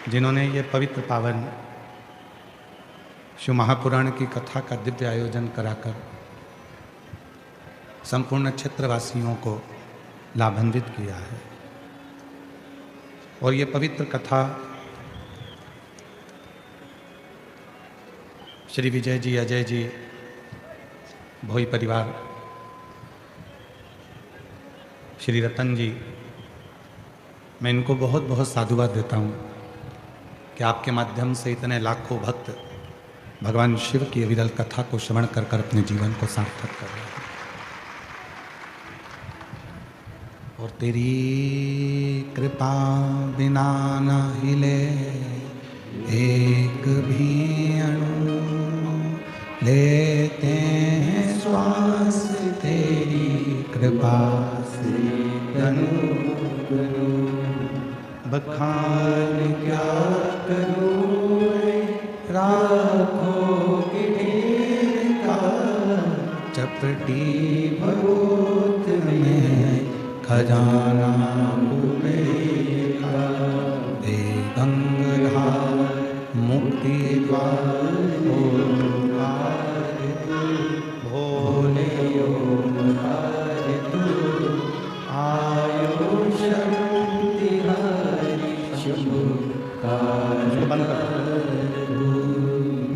जिन्होंने ये पवित्र पावन शिव महापुराण की कथा का दिव्य आयोजन कराकर संपूर्ण क्षेत्रवासियों को लाभान्वित किया है। और ये पवित्र कथा श्री विजय जी, अजय जी, भोई परिवार, श्री रतन जी, मैं इनको बहुत बहुत साधुवाद देता हूँ कि आपके माध्यम से इतने लाखों भक्त भगवान शिव की विरल कथा को श्रवण कर कर अपने जीवन को सार्थक कर रहे हैं। और तेरी कृपा बिना न हिले एक भी अणु, लेते हैं श्वास तेरी कृपा से तनु। बखान क्या करूं राखों के ढेर का, चपटी भगवत में खजाना कुबेर का। दे गंगाधार मुक्ति द्वार ओंकार तू, भोले ओंकार तू। आयो शक्ति हरि शंभु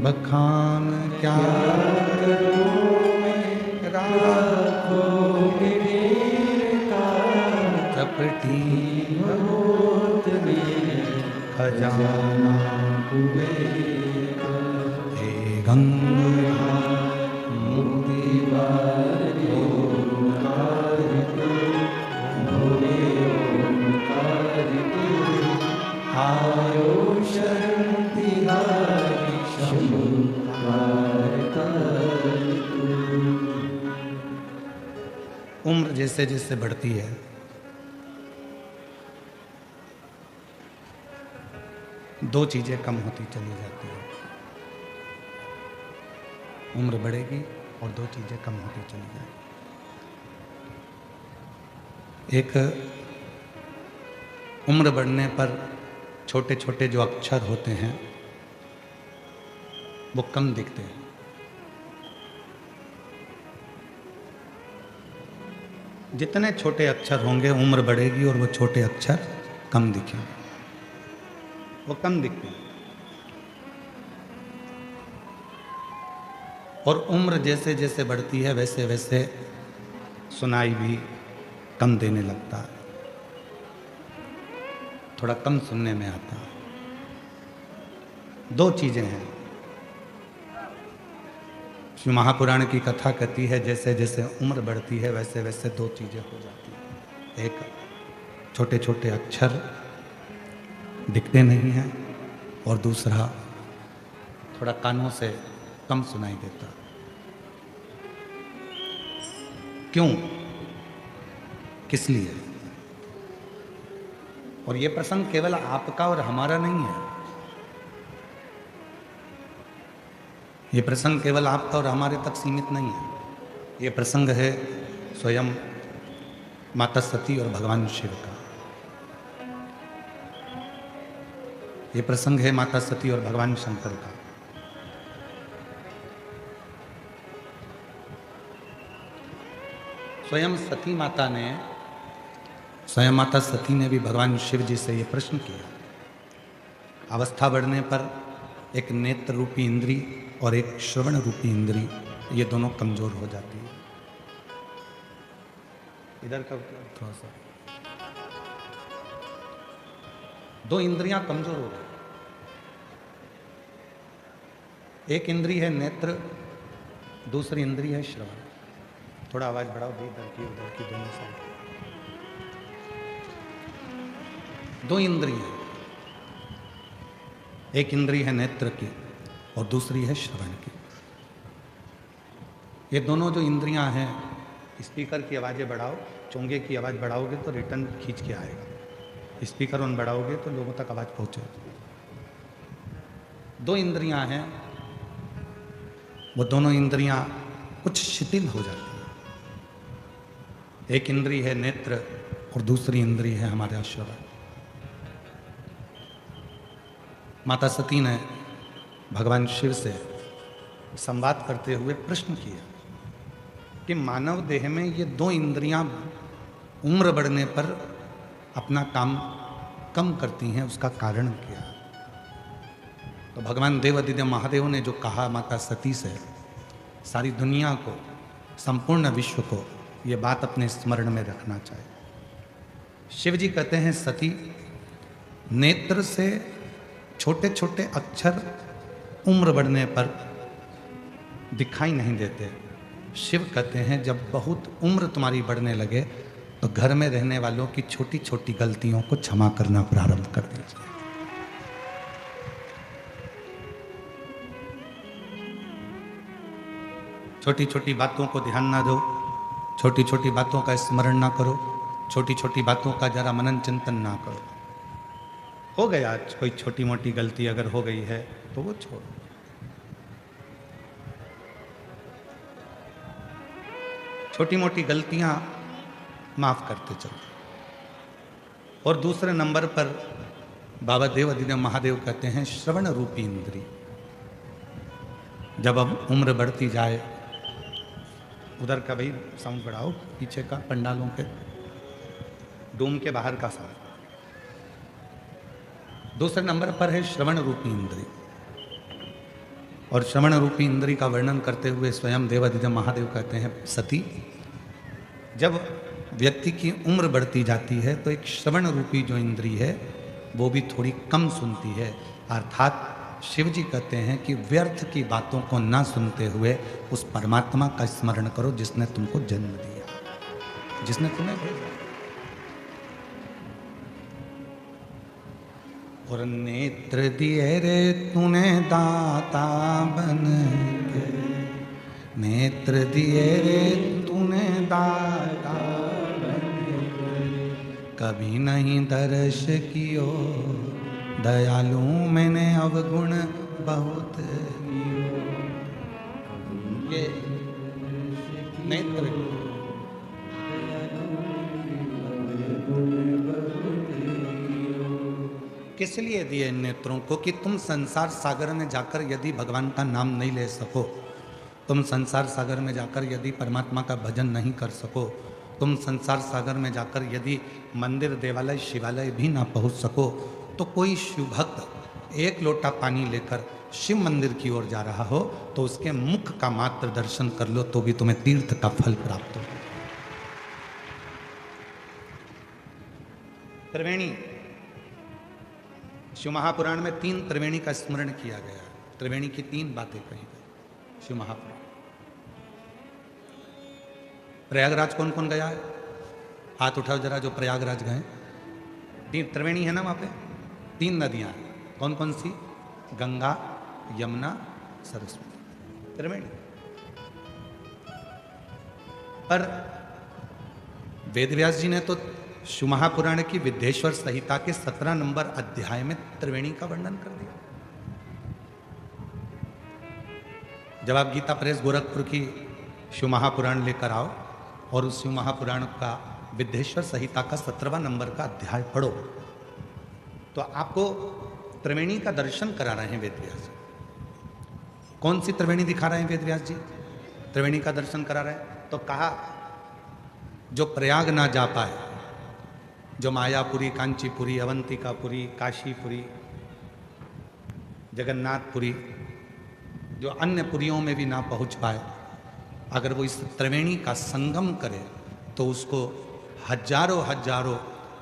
बखान क्या करूं मैं राखों के ढेर का, चपटी भगवत में खजाना कुबेर का। हे गंगाधार मुक्ति द्वार ओंकार तू, भोले ओंकार तू। आयो शरण तिहारी शंभु उम्र जैसे जैसे बढ़ती है, दो चीजें कम होती चली जाती है। उम्र बढ़ेगी और दो चीजें कम होती चली जाएगी। एक, उम्र बढ़ने पर छोटे छोटे जो अक्षर होते हैं वो कम दिखते हैं। जितने छोटे अक्षर होंगे उम्र बढ़ेगी और वो छोटे अक्षर कम दिखेंगे, वो कम दिखते हैं। और उम्र जैसे जैसे बढ़ती है वैसे वैसे सुनाई भी कम देने लगता है, थोड़ा कम सुनने में आता है। दो चीजें हैं। शिव महापुराण की कथा कहती है जैसे जैसे उम्र बढ़ती है वैसे वैसे दो चीजें हो जाती हैं। एक, छोटे छोटे अक्षर दिखते नहीं हैं, और दूसरा, थोड़ा कानों से कम सुनाई देता। क्यों, किस लिए? और ये प्रसंग केवल आपका और हमारा नहीं है। ये प्रसंग केवल आपका और हमारे तक सीमित नहीं है। ये प्रसंग है स्वयं माता सती और भगवान शिव का। ये प्रसंग है माता सती और भगवान शंकर का। स्वयं माता सती ने भी भगवान शिव जी से ये प्रश्न किया। अवस्था बढ़ने पर एक नेत्र रूपी इंद्री और एक श्रवण रूपी इंद्री, ये दोनों कमजोर हो जाती है। इधर का थोड़ा सा, दो इंद्रियां कमजोर हो गई। एक इंद्री है नेत्र, दूसरी इंद्री है श्रवण। थोड़ा आवाज बढ़ाओ भी, इधर की उधर की दोनों साइड। दो इंद्रियां, एक इंद्री है नेत्र की और दूसरी है श्रवण की। ये दोनों जो इंद्रियां हैं, स्पीकर की आवाज़ें बढ़ाओ, चोंगे की आवाज़ बढ़ाओगे तो रिटर्न खींच के आएगा। स्पीकर ऑन बढ़ाओगे तो लोगों तक आवाज़ पहुंचेगी। दो इंद्रियां हैं, वो दोनों इंद्रियां कुछ शिथिल हो जाती हैं। एक इंद्री है नेत्र और दूसरी इंद्री है हमारे श्रवण। माता सती ने भगवान शिव से संवाद करते हुए प्रश्न किया कि मानव देह में ये दो इंद्रियां उम्र बढ़ने पर अपना काम कम करती हैं, उसका कारण क्या है? तो भगवान देवादिदेव महादेव ने जो कहा माता सती से, सारी दुनिया को, संपूर्ण विश्व को ये बात अपने स्मरण में रखना चाहिए। शिव जी कहते हैं, सती, नेत्र से छोटे छोटे अक्षर उम्र बढ़ने पर दिखाई नहीं देते। शिव कहते हैं, जब बहुत उम्र तुम्हारी बढ़ने लगे तो घर में रहने वालों की छोटी छोटी गलतियों को क्षमा करना प्रारंभ कर दीजिए। छोटी छोटी बातों को ध्यान ना दो, छोटी छोटी बातों का स्मरण ना करो, छोटी छोटी बातों का जरा मनन चिंतन ना करो। हो गया कोई छोटी मोटी गलती अगर हो गई है तो वो छोड़ो। छोटी मोटी गलतियां माफ करते चलो। और दूसरे नंबर पर बाबा देवादिदेव महादेव कहते हैं, श्रवण रूपी इंद्री। जब अब उम्र बढ़ती जाए, उधर का भाई साउंड बढ़ाओ, पीछे का पंडालों के डोम के बाहर का साउंड। दूसरे नंबर पर है श्रवण रूपी इंद्री। और श्रवण रूपी इंद्री का वर्णन करते हुए स्वयं देवादिदेव महादेव कहते हैं, सती, जब व्यक्ति की उम्र बढ़ती जाती है तो एक श्रवण रूपी जो इंद्री है वो भी थोड़ी कम सुनती है। अर्थात शिव जी कहते हैं कि व्यर्थ की बातों को ना सुनते हुए उस परमात्मा का स्मरण करो जिसने तुमको जन्म दिया, जिसने तुम्हें भेजा। और नेत्र दिए रे तूने दाता बन के, नेत्र दिए रे तूने दाता बन के, कभी नहीं दर्श कियो दयालु मैंने अवगुण बहुत कियो। ये नेत्र किस लिए दिए इन नेत्रों को? कि तुम संसार सागर में जाकर यदि भगवान का नाम नहीं ले सको, तुम संसार सागर में जाकर यदि परमात्मा का भजन नहीं कर सको, तुम संसार सागर में जाकर यदि मंदिर, देवालय, शिवालय भी ना पहुंच सको, तो कोई शिव भक्त एक लोटा पानी लेकर शिव मंदिर की ओर जा रहा हो तो उसके मुख का मात्र दर्शन कर लो तो भी तुम्हें तीर्थ का फल प्राप्त हो। त्रिवेणी, शिव महापुराण में 3 त्रिवेणी का स्मरण किया गया है। त्रिवेणी की 3 बातें कही गई शिव महापुराण। प्रयागराज कौन कौन गया है? हाथ उठाओ जरा जो प्रयागराज गए। 3 त्रिवेणी है ना वहां पे, 3 नदियां हैं। कौन कौन सी? गंगा, यमुना, सरस्वती, त्रिवेणी। पर वेदव्यास जी ने तो शिव महापुराण की विद्येश्वर संहिता के 17 नंबर अध्याय में त्रिवेणी का वर्णन कर दिया। जब आप गीता प्रेस गोरखपुर की शिव महापुराण लेकर आओ और उस शिव महापुराण का विद्येश्वर संहिता का 17वां नंबर का अध्याय पढ़ो तो आपको त्रिवेणी का दर्शन करा रहे हैं वेदव्यास जी। कौन सी त्रिवेणी दिखा रहे हैं वेदव्यास जी? त्रिवेणी का दर्शन करा रहे हैं। तो कहा, जो प्रयाग ना जा पाए, जो मायापुरी, कांचीपुरी, अवंतिकापुरी, काशीपुरी, जगन्नाथपुरी, जो अन्य पुरियों में भी ना पहुंच पाए, अगर वो इस त्रिवेणी का संगम करे तो उसको हजारों हजारों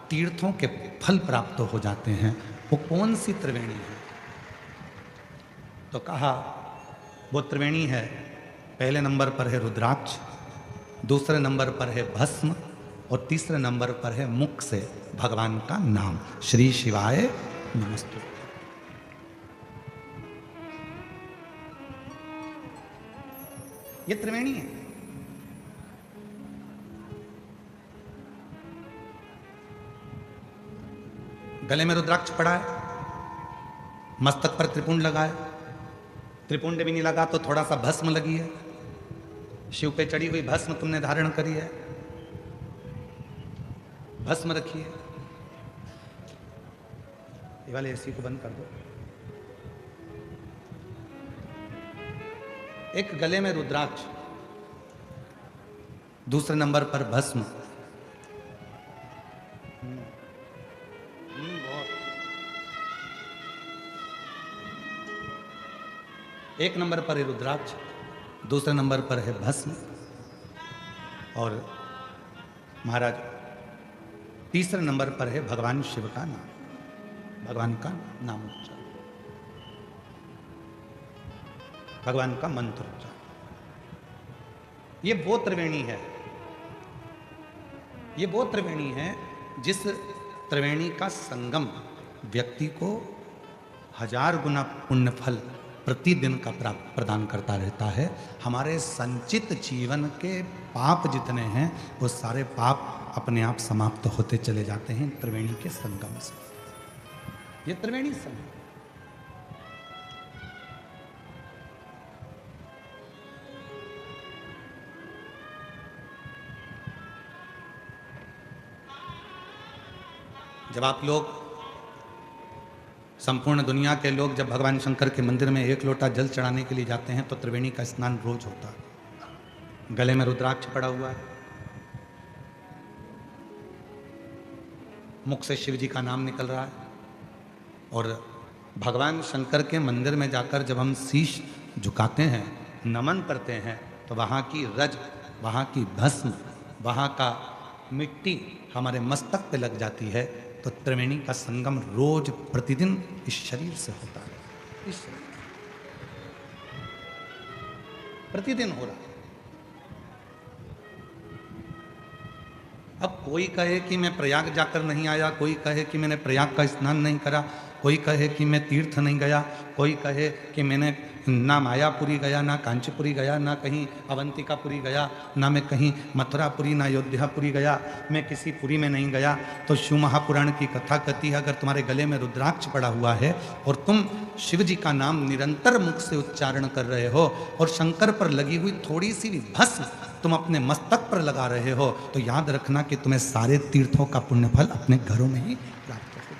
तीर्थों के फल प्राप्त हो जाते हैं। वो कौन सी त्रिवेणी है? तो कहा, वो त्रिवेणी है, पहले नंबर पर है रुद्राक्ष, दूसरे नंबर पर है भस्म और तीसरे नंबर पर है मुख से भगवान का नाम, श्री शिवाय नमस्तुते। ये त्रिवेणी है। गले में रुद्राक्ष पड़ा है, मस्तक पर त्रिपुंड लगा है, त्रिपुंड भी नहीं लगा तो थोड़ा सा भस्म लगी है, शिव पे चढ़ी हुई भस्म तुमने धारण करी है, भस्म रखी है। ये वाले एसी को बंद कर दो। एक गले में रुद्राक्ष, दूसरे नंबर पर भस्म, एक नंबर पर है रुद्राक्ष, दूसरे नंबर पर है भस्म, और महाराज तीसरे नंबर पर है भगवान शिव का नाम, भगवान का नाम उच्चारण, भगवान का मंत्र उच्चारण। ये वो त्रिवेणी है, ये वो त्रिवेणी है जिस त्रिवेणी का संगम व्यक्ति को 1000 गुना पुण्य फल प्रतिदिन का प्रदान करता रहता है। हमारे संचित जीवन के पाप जितने हैं वो सारे पाप अपने आप समाप्त होते चले जाते हैं त्रिवेणी के संगम से। ये त्रिवेणी संगम, जब आप लोग, संपूर्ण दुनिया के लोग जब भगवान शंकर के मंदिर में 1 लोटा जल चढ़ाने के लिए जाते हैं तो त्रिवेणी का स्नान रोज होता है। गले में रुद्राक्ष पड़ा हुआ है, मुख से शिव जी का नाम निकल रहा है, और भगवान शंकर के मंदिर में जाकर जब हम शीश झुकाते हैं, नमन करते हैं, तो वहाँ की रज, वहाँ की भस्म, वहाँ का मिट्टी हमारे मस्तक पे लग जाती है। तो त्रिवेणी का संगम रोज प्रतिदिन इस शरीर से होता है, इस शरीर प्रतिदिन हो रहा है। अब कोई कहे कि मैं प्रयाग जाकर नहीं आया, कोई कहे कि मैंने प्रयाग का स्नान नहीं करा, कोई कहे कि मैं तीर्थ नहीं गया, कोई कहे कि मैंने ना मायापुरी गया, ना कांचीपुरी गया, ना कहीं अवंतिकापुरी गया, ना मैं कहीं मथुरापुरी, ना अयोध्यापुरी गया, मैं किसी पुरी में नहीं गया। तो शिव महापुराण की कथा कहती है, अगर तुम्हारे गले में रुद्राक्ष पड़ा हुआ है और तुम शिव जी का नाम निरंतर मुख से उच्चारण कर रहे हो और शंकर पर लगी हुई थोड़ी सी भी भस्म तुम अपने मस्तक पर लगा रहे हो, तो याद रखना कि तुम्हें सारे तीर्थों का पुण्यफल अपने घरों में ही प्राप्त होगा।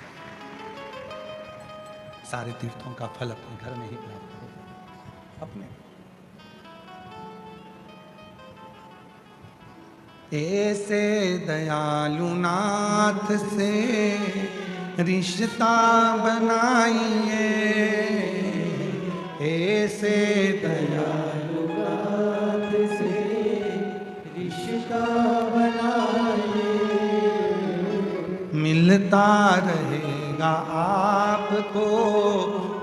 सारे तीर्थों का फल अपने घर में ही प्राप्त होगा। अपने ऐसे दयालु नाथ से रिश्ता बनाइए, ऐसे दयालु नाथ से रिश्ता बनाइए, मिलता रहेगा आपको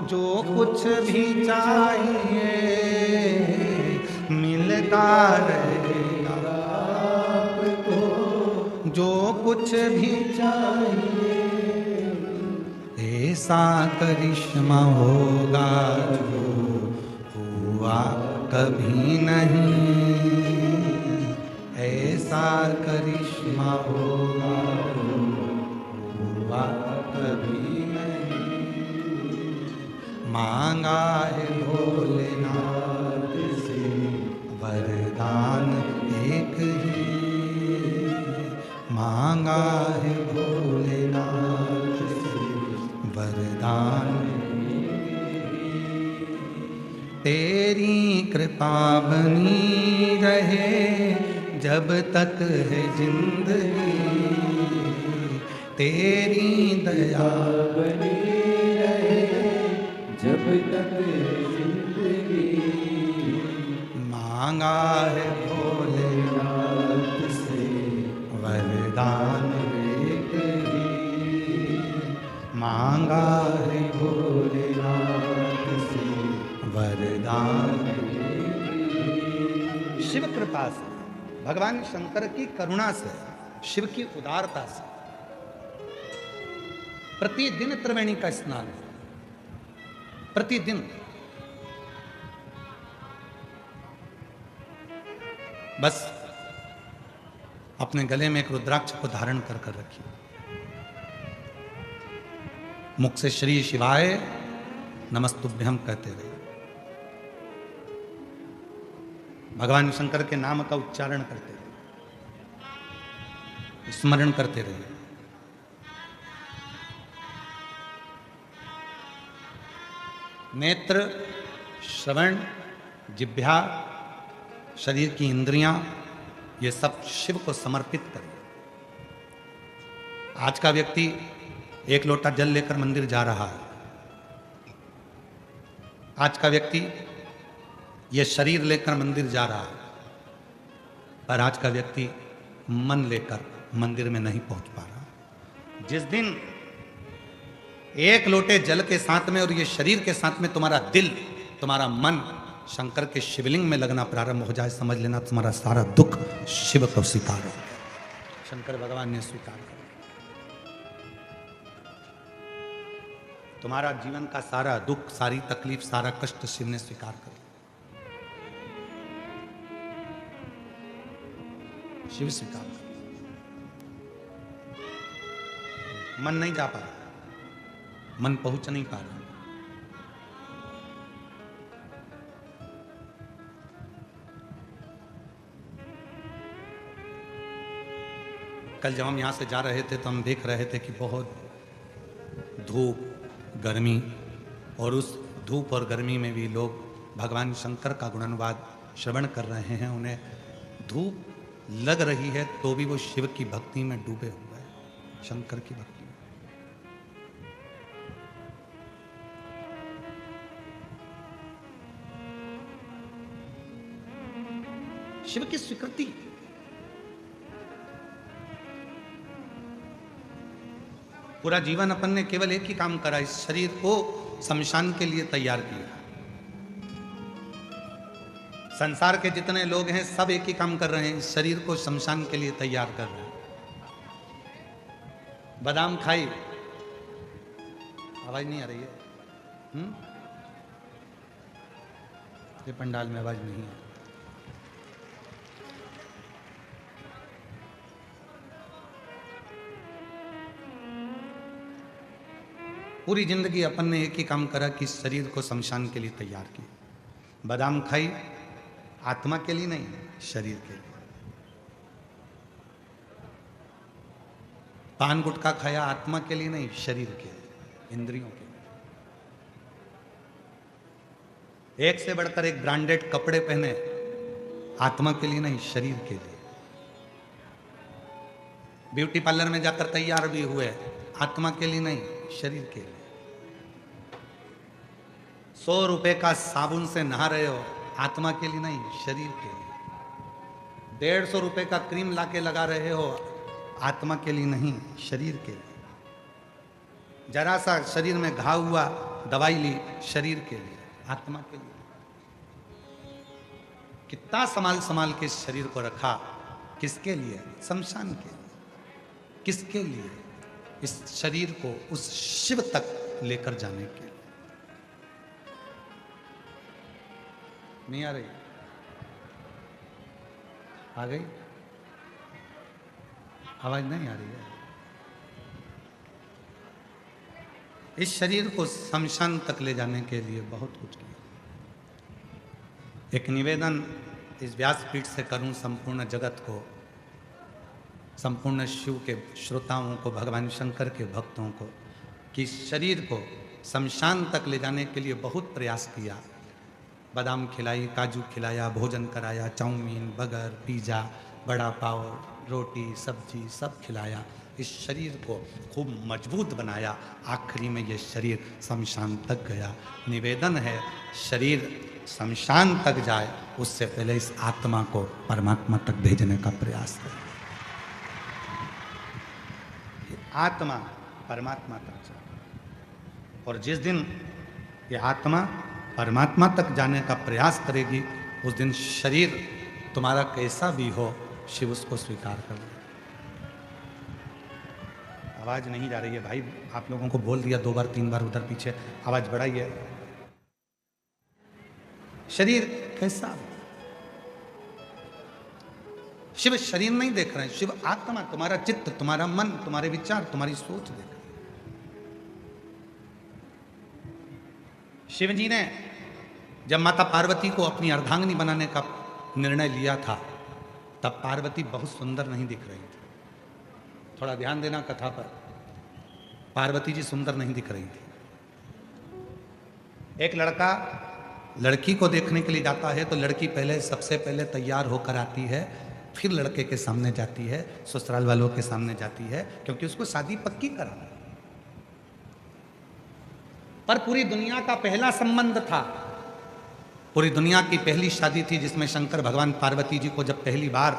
जो कुछ भी चाहिए, मिलता रहेगा आपको जो कुछ भी चाहिए, ऐसा करिश्मा होगा जो हुआ कभी नहीं, ऐसा करिश्मा होगा जो हुआ कभी नहीं। मांगा है भोलेनाथ से वरदान एक ही, मांगा है भोलेनाथ से वरदान तेरी कृपा बनी रहे जब तक है जिंदगी, तेरी दया बनी जब तक जिंदगी, मांगा है भोलेनाथ से वरदान एक ही, मांगा है भोलेनाथ से वरदान एक ही। शिव कृपा से, भगवान शंकर की करुणा से, शिव की उदारता से प्रतिदिन त्रिवेणी का स्नान, प्रतिदिन। बस अपने गले में एक रुद्राक्ष को धारण कर कर रखिए, मुख से श्री शिवाय नमस्तुभ्यम कहते रहिए, भगवान शंकर के नाम का उच्चारण करते रहिए, स्मरण करते रहिए। नेत्र, श्रवण, जिह्वा, शरीर की इंद्रियां, ये सब शिव को समर्पित करिए। आज का व्यक्ति एक लोटा जल लेकर मंदिर जा रहा है। आज का व्यक्ति ये शरीर लेकर मंदिर जा रहा है, पर आज का व्यक्ति मन लेकर मंदिर में नहीं पहुंच पा रहा। जिस दिन एक लोटे जल के साथ में और ये शरीर के साथ में तुम्हारा दिल, तुम्हारा मन शंकर के शिवलिंग में लगना प्रारंभ हो जाए, समझ लेना तुम्हारा सारा दुख शिव को स्वीकार हो। शंकर भगवान ने स्वीकार कर, तुम्हारा जीवन का सारा दुख, सारी तकलीफ, सारा कष्ट शिव ने स्वीकार कर। शिव स्वीकार कर। मन नहीं जा पा रहा, मन पहुंच नहीं पा रहा। कल जब हम यहां से जा रहे थे तो हम देख रहे थे कि बहुत धूप, गर्मी, और उस धूप और गर्मी में भी लोग भगवान शंकर का गुणानुवाद श्रवण कर रहे हैं। उन्हें धूप लग रही है तो भी वो शिव की भक्ति में डूबे हुए हैं, शंकर की भक्ति में। शिव की स्वीकृति। पूरा जीवन अपन ने केवल एक ही काम करा, इस शरीर को शमशान के लिए तैयार किया। संसार के जितने लोग हैं सब एक ही काम कर रहे हैं, इस शरीर को शमशान के लिए तैयार कर रहे हैं। बादाम खाई, आवाज नहीं आ रही है? ये पंडाल में आवाज नहीं है। पूरी जिंदगी अपन ने एक ही काम करा कि शरीर को शमशान के लिए तैयार किया। बादाम खाई, आत्मा के लिए नहीं, शरीर के लिए। पान गुटखा खाया, आत्मा के लिए नहीं, शरीर के लिए, इंद्रियों के लिए। एक से बढ़कर एक ब्रांडेड कपड़े पहने, आत्मा के लिए नहीं, शरीर के लिए। ब्यूटी पार्लर में जाकर तैयार भी हुए, आत्मा के लिए नहीं, शरीर के लिए। 100 रुपए का साबुन से नहा रहे हो, आत्मा के लिए नहीं, शरीर के लिए। 150 रुपए का क्रीम लाके लगा रहे हो, आत्मा के लिए नहीं, शरीर के लिए। जरा सा शरीर में घाव हुआ, दवाई ली, शरीर के लिए, आत्मा के लिए। कितना संभाल संभाल के इस शरीर को रखा, किसके लिए? शमशान के लिए। किसके लिए? इस शरीर को उस शिव तक लेकर जाने के लिए। नहीं आ रही? आ गई? आवाज नहीं आ रही है? इस शरीर को शमशान तक ले जाने के लिए बहुत कुछ किया। एक निवेदन इस व्यासपीठ से करूं संपूर्ण जगत को, संपूर्ण शिव के श्रोताओं को, भगवान शंकर के भक्तों को, कि इस शरीर को शमशान तक ले जाने के लिए बहुत प्रयास किया। बादाम खिलाई, काजू खिलाया, भोजन कराया, चाउमीन, बर्गर, पिज़्ज़ा, बड़ा पाव, रोटी, सब्जी सब खिलाया। इस शरीर को खूब मजबूत बनाया। आखिरी में ये शरीर शमशान तक गया। निवेदन है, शरीर शमशान तक जाए उससे पहले इस आत्मा को परमात्मा तक भेजने का प्रयास करें। आत्मा परमात्मा तक जाए, और जिस दिन ये आत्मा परमात्मा तक जाने का प्रयास करेगी, उस दिन शरीर तुम्हारा कैसा भी हो, शिव उसको स्वीकार कर ले। आवाज नहीं जा रही है भाई, आप लोगों को बोल दिया 2 बार 3 बार उधर पीछे, आवाज बढ़ाइए। शरीर कैसा? शिव शरीर नहीं देख रहे हैं, शिव आत्मा, तुम्हारा चित्त, तुम्हारा मन, तुम्हारे विचार, तुम्हारी सोच देख रहे हैं। शिव जी ने जब माता पार्वती को अपनी अर्धांगिनी बनाने का निर्णय लिया था, तब पार्वती बहुत सुंदर नहीं दिख रही थी। थोड़ा ध्यान देना कथा पर, पार्वती जी सुंदर नहीं दिख रही थी। एक लड़का लड़की को देखने के लिए जाता है तो लड़की पहले सबसे पहले तैयार होकर आती है, फिर लड़के के सामने जाती है, ससुराल वालों के सामने जाती है, क्योंकि उसको शादी पक्की कराना। पर पूरी दुनिया का पहला संबंध था, पूरी दुनिया की पहली शादी थी, जिसमें शंकर भगवान पार्वती जी को जब पहली बार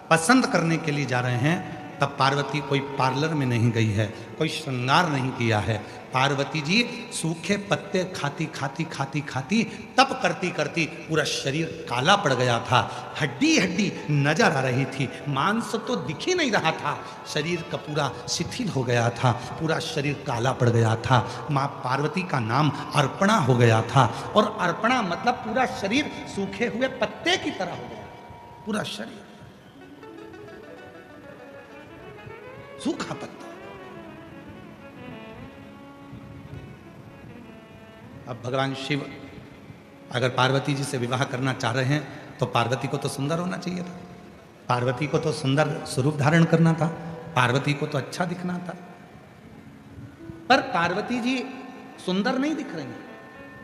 पसंद करने के लिए जा रहे हैं, तब पार्वती कोई पार्लर में नहीं गई है, कोई श्रृंगार नहीं किया है। पार्वती जी सूखे पत्ते खाती खाती खाती खाती तप करती करती पूरा शरीर काला पड़ गया था, हड्डी हड्डी नजर आ रही थी, मांस तो दिख ही नहीं रहा था, शरीर का पूरा शिथिल हो गया था, पूरा शरीर काला पड़ गया था। माँ पार्वती का नाम अर्पणा हो गया था, और अर्पणा मतलब पूरा शरीर सूखे हुए पत्ते की तरह हो गया, पूरा शरीर सूखा पत्ता। अब भगवान शिव अगर पार्वती जी से विवाह करना चाह रहे हैं तो पार्वती को तो सुंदर होना चाहिए था, पार्वती को तो सुंदर स्वरूप धारण करना था, पार्वती को तो अच्छा दिखना था। पर पार्वती जी सुंदर नहीं दिख रही,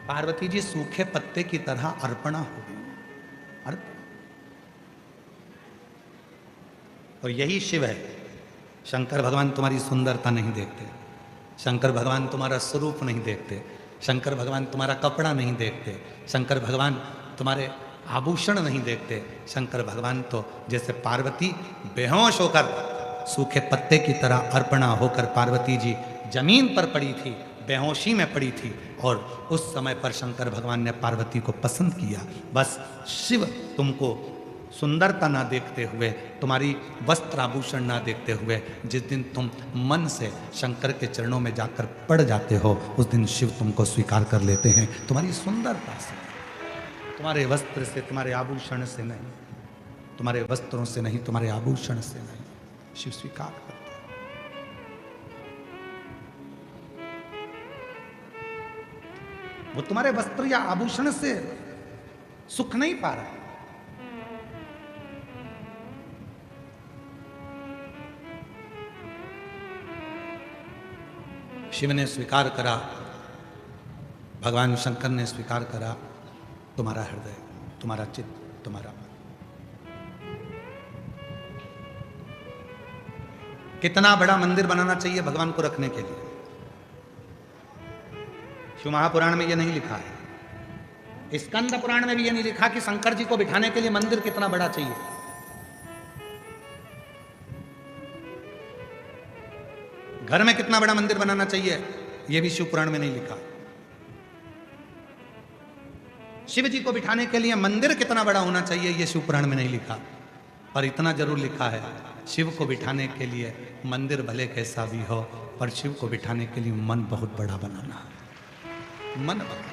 पार्वती जी सूखे पत्ते की तरह अर्पणा हो गई। और यही शिव है। शंकर भगवान तुम्हारी सुंदरता नहीं देखते, शंकर भगवान तुम्हारा स्वरूप नहीं देखते, शंकर भगवान तुम्हारा कपड़ा नहीं देखते, शंकर भगवान तुम्हारे आभूषण नहीं देखते। शंकर भगवान तो जैसे पार्वती बेहोश होकर सूखे पत्ते की तरह अर्पणा होकर पार्वती जी जमीन पर पड़ी थी, बेहोशी में पड़ी थी, और उस समय पर शंकर भगवान ने पार्वती को पसंद किया। बस शिव तुमको सुंदरता ना देखते हुए, तुम्हारी वस्त्र आभूषण ना देखते हुए, जिस दिन तुम मन से शंकर के चरणों में जाकर पड़ जाते हो, उस दिन शिव तुमको स्वीकार कर लेते हैं, तुम्हारी सुंदरता से, तुम्हारे वस्त्र से, तुम्हारे आभूषण से नहीं, तुम्हारे वस्त्रों से नहीं, तुम्हारे आभूषण से नहीं, शिव स्वीकार करते हैं। वो तुम्हारे वस्त्र या आभूषण से सुख नहीं पा रहा है। शिव ने स्वीकार करा, भगवान शंकर ने स्वीकार करा तुम्हारा हृदय, तुम्हारा चित्त, तुम्हारा मन। कितना बड़ा मंदिर बनाना चाहिए भगवान को रखने के लिए? शिव महापुराण में यह नहीं लिखा है, स्कंद पुराण में भी यह नहीं लिखा कि शंकर जी को बिठाने के लिए मंदिर कितना बड़ा चाहिए। घर में कितना बड़ा मंदिर बनाना चाहिए, यह भी शिव पुराण में नहीं लिखा। शिव जी को बिठाने के लिए मंदिर कितना बड़ा होना चाहिए, यह शिव पुराण में नहीं लिखा। पर इतना जरूर लिखा है, शिव को बिठाने के लिए मंदिर भले कैसा भी हो, पर शिव को बिठाने के लिए मन बहुत बड़ा बनाना है। मन बड़ा,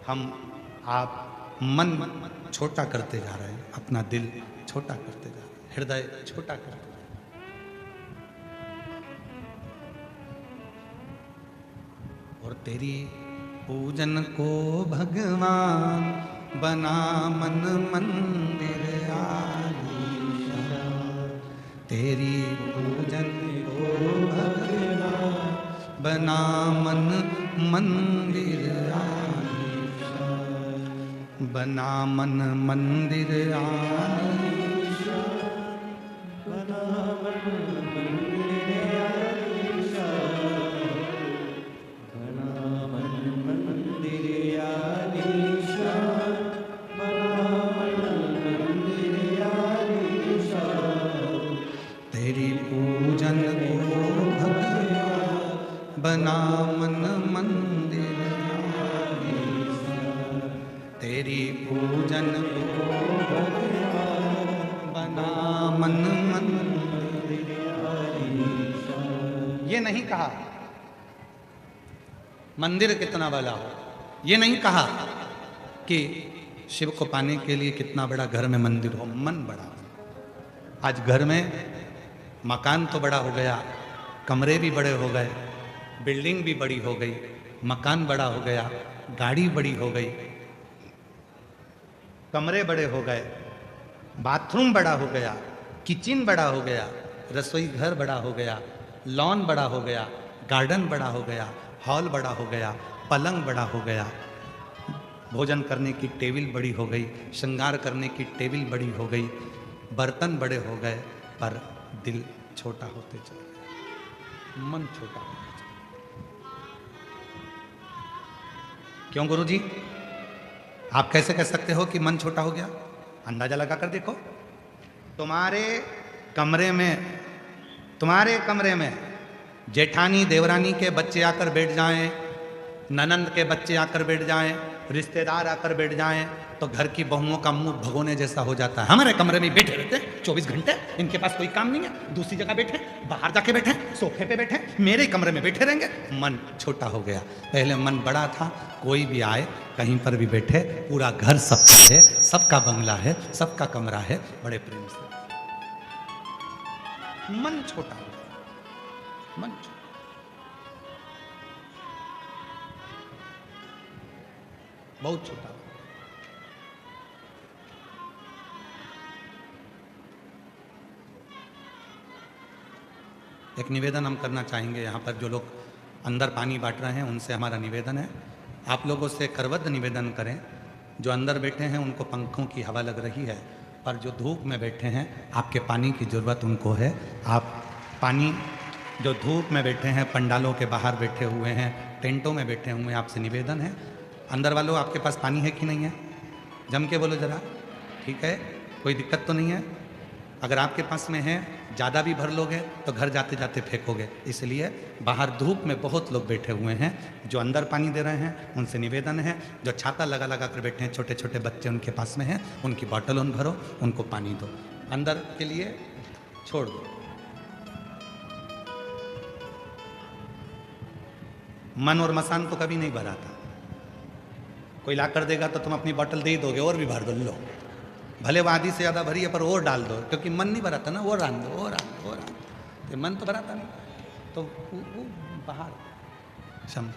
हम आप मन छोटा करते जा रहे हैं, अपना दिल छोटा करते जा रहे हैं, हृदय छोटा करते जा रहे हैं। और तेरी पूजन को भगवान बना मन मंदिर आलीशान, तेरी पूजन को भगवान बना मन मंदिर आलीशान, बना मन मंदिर आलीशान, बना मन मंदिर आलीशान, बना मन मंदिर आलीशान, बना मन मंदिर आलीशान, तेरी पूजन को भगवान बना मन मंदिर आलीशान, तेरी पूजन को भगवान बना मन मंदिर आलीशान। ये नहीं कहा मंदिर कितना बड़ा हो, ये नहीं कहा कि शिव को पाने के लिए कितना बड़ा घर में मंदिर हो, मन बड़ा हो। आज घर में मकान तो बड़ा हो गया, कमरे भी बड़े हो गए, बिल्डिंग भी बड़ी हो गई, मकान बड़ा हो गया, गाड़ी बड़ी हो गई, कमरे बड़े हो गए, बाथरूम बड़ा हो गया, किचन बड़ा हो गया, रसोई घर बड़ा हो गया, लॉन बड़ा हो गया, गार्डन बड़ा हो गया, हॉल बड़ा हो गया, पलंग बड़ा हो गया, भोजन करने की टेबल बड़ी हो गई, श्रृंगार करने की टेबल बड़ी हो गई, बर्तन बड़े हो गए, पर दिल छोटा होते चला गया, मन छोटा होता चला। क्यों गुरुजी? आप कैसे कह सकते हो कि मन छोटा हो गया? अंदाजा लगा कर देखो। तुम्हारे कमरे में जेठानी देवरानी के बच्चे आकर बैठ जाएं, ननंद के बच्चे आकर बैठ जाएं, रिश्तेदार आकर बैठ जाएं, तो घर की बहुओं का मुंह भगोने जैसा हो जाता है। हमारे कमरे में बैठे रहते हैं 24 घंटे, इनके पास कोई काम नहीं है, दूसरी जगह बैठे, बाहर जाके बैठे, सोफे पे बैठे, मेरे कमरे में बैठे रहेंगे। मन छोटा हो गया। पहले मन बड़ा था, कोई भी आए कहीं पर भी बैठे, पूरा घर सबका है, सबका बंगला है, सबका कमरा है, बड़े प्रेम से। मन छोटा हो गया, मन छोटा। बहुत छोटा। एक निवेदन हम करना चाहेंगे, यहाँ पर जो लोग अंदर पानी बांट रहे हैं उनसे हमारा निवेदन है, आप लोगों से करबद्ध निवेदन करें, जो अंदर बैठे हैं उनको पंखों की हवा लग रही है, पर जो धूप में बैठे हैं आपके पानी की ज़रूरत उनको है। आप पानी, जो धूप में बैठे हैं, पंडालों के बाहर बैठे हुए हैं, टेंटों में बैठे हुए हैं, आपसे निवेदन है, अंदर वालों आपके पास पानी है कि नहीं है? जम के बोलो जरा, ठीक है? कोई दिक्कत तो नहीं है? अगर आपके पास में है, ज़्यादा भी भर लोगे तो घर जाते जाते फेंकोगे, इसलिए बाहर धूप में बहुत लोग बैठे हुए हैं, जो अंदर पानी दे रहे हैं उनसे निवेदन है, जो छाता लगा लगा कर बैठे हैं, छोटे छोटे बच्चे उनके पास में हैं, उनकी बॉटल उन भरो, उनको पानी दो, अंदर के लिए छोड़ दो। मन और मसान तो कभी नहीं भरा था, कोई ला कर देगा तो तुम अपनी बॉटल दे ही दोगे, और भी भर दो, लो, भले वो आधी से ज़्यादा भरी है पर और डाल दो, क्योंकि मन नहीं भरा था ना, और डाल दो, और डाल दो, और डाल दो, मन तो भरा था नहीं, तो वो बाहर समझ।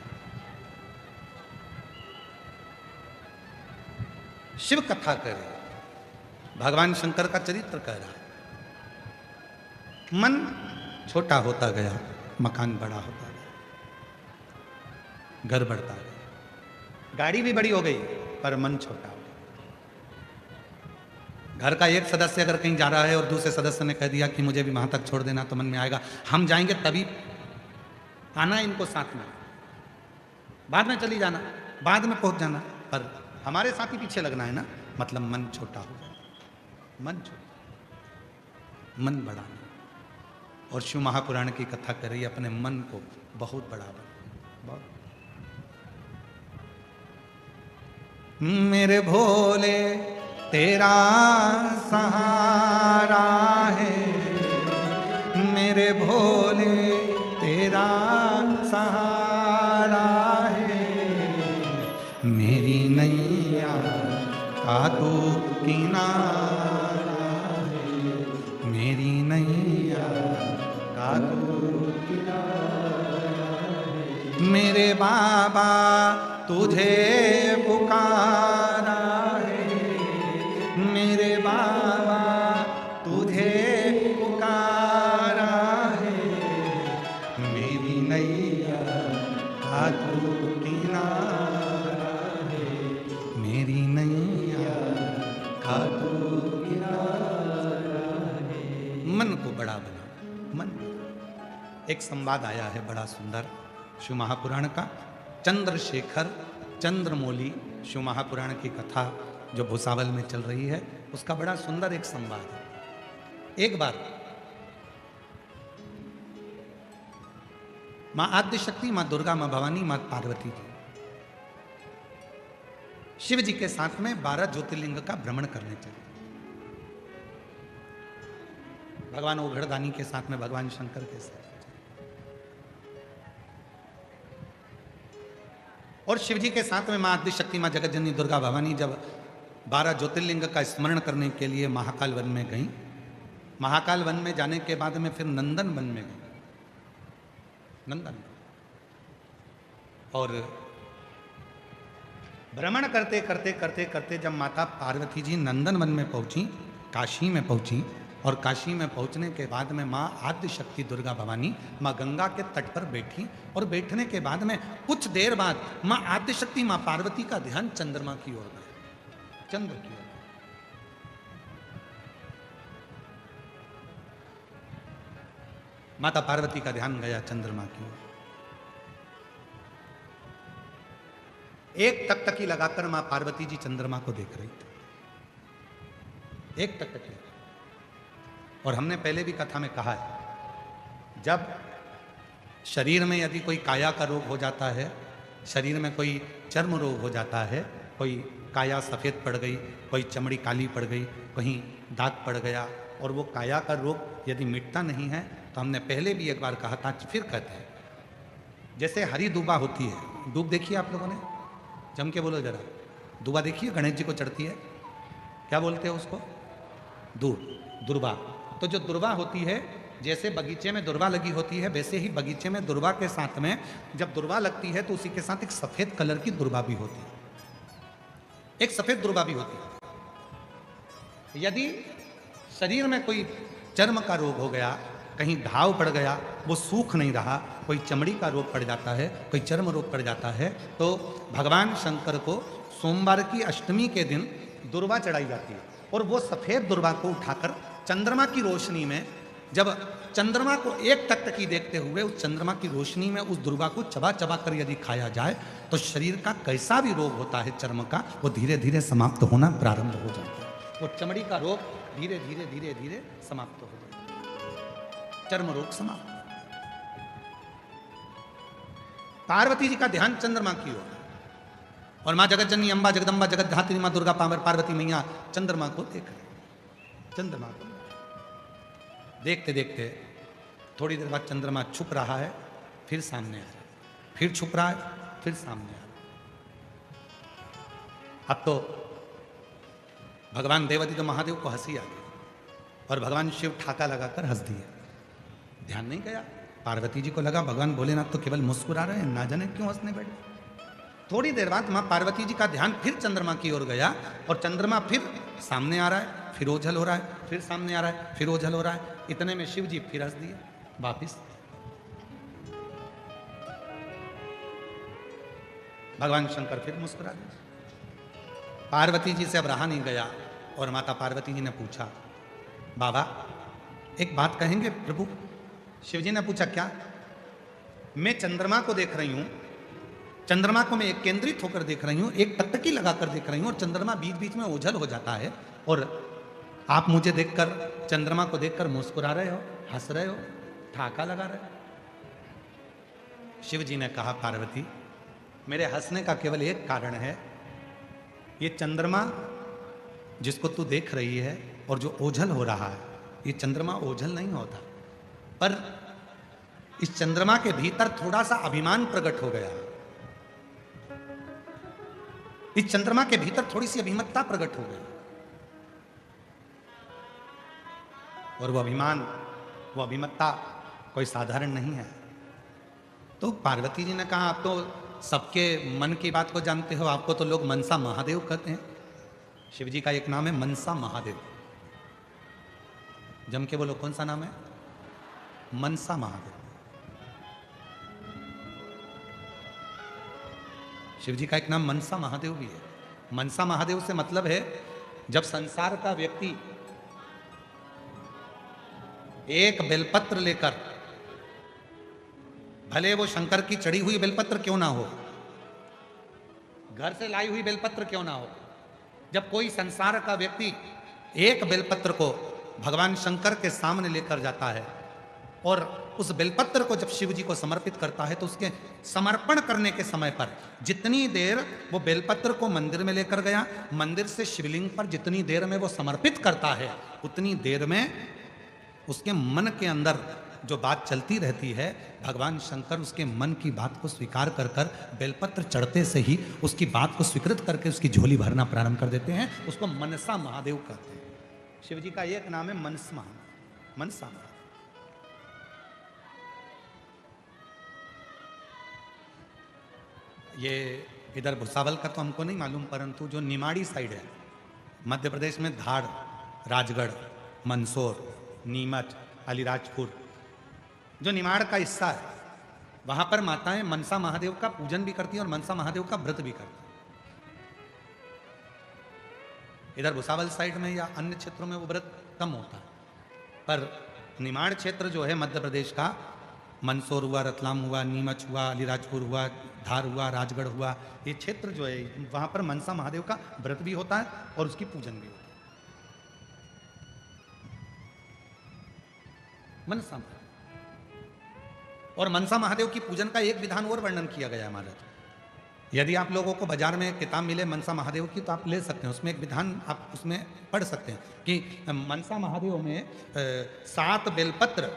शिव कथा करे, भगवान शंकर का चरित्र कह रहा है, मन छोटा होता गया, मकान बड़ा होता गया, घर बढ़ता गया, गाड़ी भी बड़ी हो गई, पर मन छोटा हो गया। घर का एक सदस्य अगर कहीं जा रहा है और दूसरे सदस्य ने कह दिया कि मुझे भी वहां तक छोड़ देना, तो मन में आएगा हम जाएंगे तभी आना इनको साथ में, बाद में चली जाना, बाद में पहुंच जाना, पर हमारे साथ ही पीछे लगना है ना, मतलब मन छोटा हो जाए, मन छोटा, मन बढ़ाना। और शिव महापुराण की कथा कर रही है, अपने मन को बहुत बड़ा बना, बहुत। मेरे भोले तेरा सहारा है, मेरे भोले तेरा सहारा है, मेरी नैया का तू किनारा है, मेरी नैया का तू किनारा है, मेरे बाबा तुझे पुकारा है, मेरे बाबा तुझे पुकारा है, मेरी नैया का तू किनारा है, मेरी नैया का तू किनारा है। मन को बड़ा बना, मन। एक संवाद आया है बड़ा सुंदर शिव महापुराण का, चंद्रशेखर चंद्रमौली शिव महापुराण की कथा जो भुसावल में चल रही है, उसका बड़ा सुंदर एक संवाद है। एक बार मां आद्य शक्ति, मां दुर्गा, मां भवानी, मां पार्वती जी शिव जी के साथ में 12 ज्योतिर्लिंग का भ्रमण करने चले। भगवान ओघड़दानी के साथ में, भगवान शंकर के साथ, और शिव जी के साथ में मां आद्य शक्ति, मां जगत जननी दुर्गा भवानी जब 12 ज्योतिर्लिंग का स्मरण करने के लिए महाकाल वन में गई, महाकाल वन में जाने के बाद में फिर नंदन वन में गई, नंदन, और भ्रमण करते करते करते करते जब माता पार्वती जी नंदन वन में पहुंची, काशी में पहुंची, और काशी में पहुंचने के बाद में माँ आद्य शक्ति दुर्गा भवानी माँ गंगा के तट पर बैठी और बैठने के बाद में कुछ देर बाद माँ आद्य शक्ति माँ पार्वती का ध्यान चंद्रमा की ओर गया, चंद्र की ओर। माता पार्वती का ध्यान गया चंद्रमा की ओर। एक टकटकी लगाकर मां पार्वती जी चंद्रमा को देख रही थी, एक टकटकी। और हमने पहले भी कथा में कहा है, जब शरीर में यदि कोई काया का रोग हो जाता है, शरीर में कोई चर्म रोग हो जाता है, कोई काया सफ़ेद पड़ गई, कोई चमड़ी काली पड़ गई, कहीं दाग पड़ गया, और वो काया का रोग यदि मिटता नहीं है, तो हमने पहले भी एक बार कहा था, फिर कहते हैं, जैसे हरी दूबा होती है, दूब देखिए आप लोगों ने, जम के बोलो जरा, दूबा देखिए गणेश जी को चढ़ती है, क्या बोलते हैं उसको? दूब, दुर्बा। तो जो दुर्बा होती है, जैसे बगीचे में दुर्बा लगी होती है, वैसे ही बगीचे में दुर्बा के साथ में जब दुर्बा लगती है तो उसी के साथ एक सफेद कलर की दुर्बा भी होती है, एक सफेद दुर्बा भी होती है। यदि शरीर में कोई चर्म का रोग हो गया, कहीं घाव पड़ गया, वो सूख नहीं रहा, कोई चमड़ी का रोग पड़ जाता है, कोई चर्म रोग पड़ जाता है, तो भगवान शंकर को सोमवार की अष्टमी के दिन दुर्बा चढ़ाई जाती है, और वो सफ़ेद दुर्बा को उठाकर चंद्रमा की रोशनी में, जब चंद्रमा को एक टकटकी देखते हुए उस चंद्रमा की रोशनी में उस दुर्बा को चबा चबा कर यदि खाया जाए, तो शरीर का कैसा भी रोग होता है चर्म का, वो धीरे धीरे समाप्त होना प्रारंभ हो जाता है। वो चमड़ी का रोग धीरे धीरे धीरे धीरे समाप्त हो जाता है, चर्म रोग समाप्त। पार्वती जी का ध्यान चंद्रमा की ओर, और माँ जगत जननी अम्बा जगदम्बा जगत धात्री माँ दुर्गा पार्वती मैया चंद्रमा को देख रहे, चंद्रमा को देखते देखते थोड़ी देर बाद चंद्रमा छुप रहा है, फिर सामने आ रहा है, फिर छुप रहा है, फिर सामने आ रहा है। अब तो भगवान देवादित्य महादेव को हंसी आ गई, और भगवान शिव ठाका लगाकर हंस दिए, ध्यान नहीं गया। पार्वती जी को लगा भगवान भोलेनाथ तो केवल मुस्कुरा रहे हैं, ना जाने क्यों हंसने बैठे। थोड़ी देर बाद माँ पार्वती जी का ध्यान फिर चंद्रमा की ओर गया, और चंद्रमा फिर सामने आ रहा है, फिर ओझल हो रहा है, फिर सामने आ रहा है, फिर ओझल हो रहा है। इतने में शिव जी फिर हंस दिए वापिस। भगवान शंकर फिर मुस्कुरा दिए। पार्वती जी से अब रहा नहीं गया, और माता पार्वती जी ने पूछा, बाबा एक बात कहेंगे प्रभु? शिव जी ने पूछा, क्या? मैं चंद्रमा को देख रही हूं, चंद्रमा को मैं एक केंद्रित होकर देख रही हूं, एक टकटकी लगाकर देख रही हूं, और चंद्रमा बीच बीच में ओझल हो जाता है, और आप मुझे देखकर, चंद्रमा को देखकर मुस्कुरा रहे हो, हंस रहे हो, ठाका लगा रहे हो। शिव जी ने कहा, पार्वती मेरे हंसने का केवल एक कारण है, ये चंद्रमा जिसको तू देख रही है और जो ओझल हो रहा है, ये चंद्रमा ओझल नहीं होता, पर इस चंद्रमा के भीतर थोड़ा सा अभिमान प्रकट हो गया, इस चंद्रमा के भीतर थोड़ी सी अभिमतता प्रकट हो गई, और वो अभिमान, वो अभिमतता कोई साधारण नहीं है। तो पार्वती जी ने कहा, आप तो सबके मन की बात को जानते हो, आपको तो लोग मनसा महादेव कहते हैं। शिव जी का एक नाम है मनसा महादेव, जम के बोलो कौन सा नाम है? मनसा महादेव। शिव जी का एक नाम मनसा महादेव भी है। मनसा महादेव से मतलब है, जब संसार का व्यक्ति एक बेलपत्र लेकर, भले वो शंकर की चढ़ी हुई बेलपत्र क्यों ना हो, घर से लाई हुई बेलपत्र क्यों ना हो, जब कोई संसार का व्यक्ति एक बेलपत्र को भगवान शंकर के सामने लेकर जाता है, और उस बेलपत्र को जब शिव जी को समर्पित करता है, तो उसके समर्पण करने के समय पर जितनी देर वो बेलपत्र को मंदिर में लेकर गया, मंदिर से शिवलिंग पर जितनी देर में वो समर्पित करता है, उतनी देर में उसके मन के अंदर जो बात चलती रहती है, भगवान शंकर उसके मन की बात को स्वीकार कर कर बेलपत्र चढ़ते से ही उसकी बात को स्वीकृत करके उसकी झोली भरना प्रारंभ कर देते हैं। उसको मनसा महादेव कहते हैं। शिव जी का एक नाम है मनसा महादेव। ये इधर भुसावल का तो हमको नहीं मालूम, परंतु जो निमाड़ी साइड है, मध्य प्रदेश में धार, राजगढ़, मंदसौर, नीमच, अलीराजपुर, जो निमाड़ का हिस्सा है, वहां पर माताएं मनसा महादेव का पूजन भी करती हैं और मनसा महादेव का व्रत भी करती हैं। इधर भुसावल साइड में या अन्य क्षेत्रों में वो व्रत कम होता है, पर निमाड़ क्षेत्र जो है मध्य प्रदेश का, मंदसौर हुआ, रतलाम हुआ, नीमच हुआ, अलीराजपुर हुआ, धार हुआ, राजगढ़ हुआ, ये क्षेत्र जो है वहां पर मनसा महादेव का व्रत भी होता है और उसकी पूजन भी होता है। मनसा महादेव और मनसा महादेव की पूजन का एक विधान और वर्णन किया गया है महाराज। यदि आप लोगों को बाजार में किताब मिले मनसा महादेव की तो आप ले सकते हैं, उसमें एक विधान आप उसमें पढ़ सकते हैं कि मनसा महादेव में 7 बेलपत्र,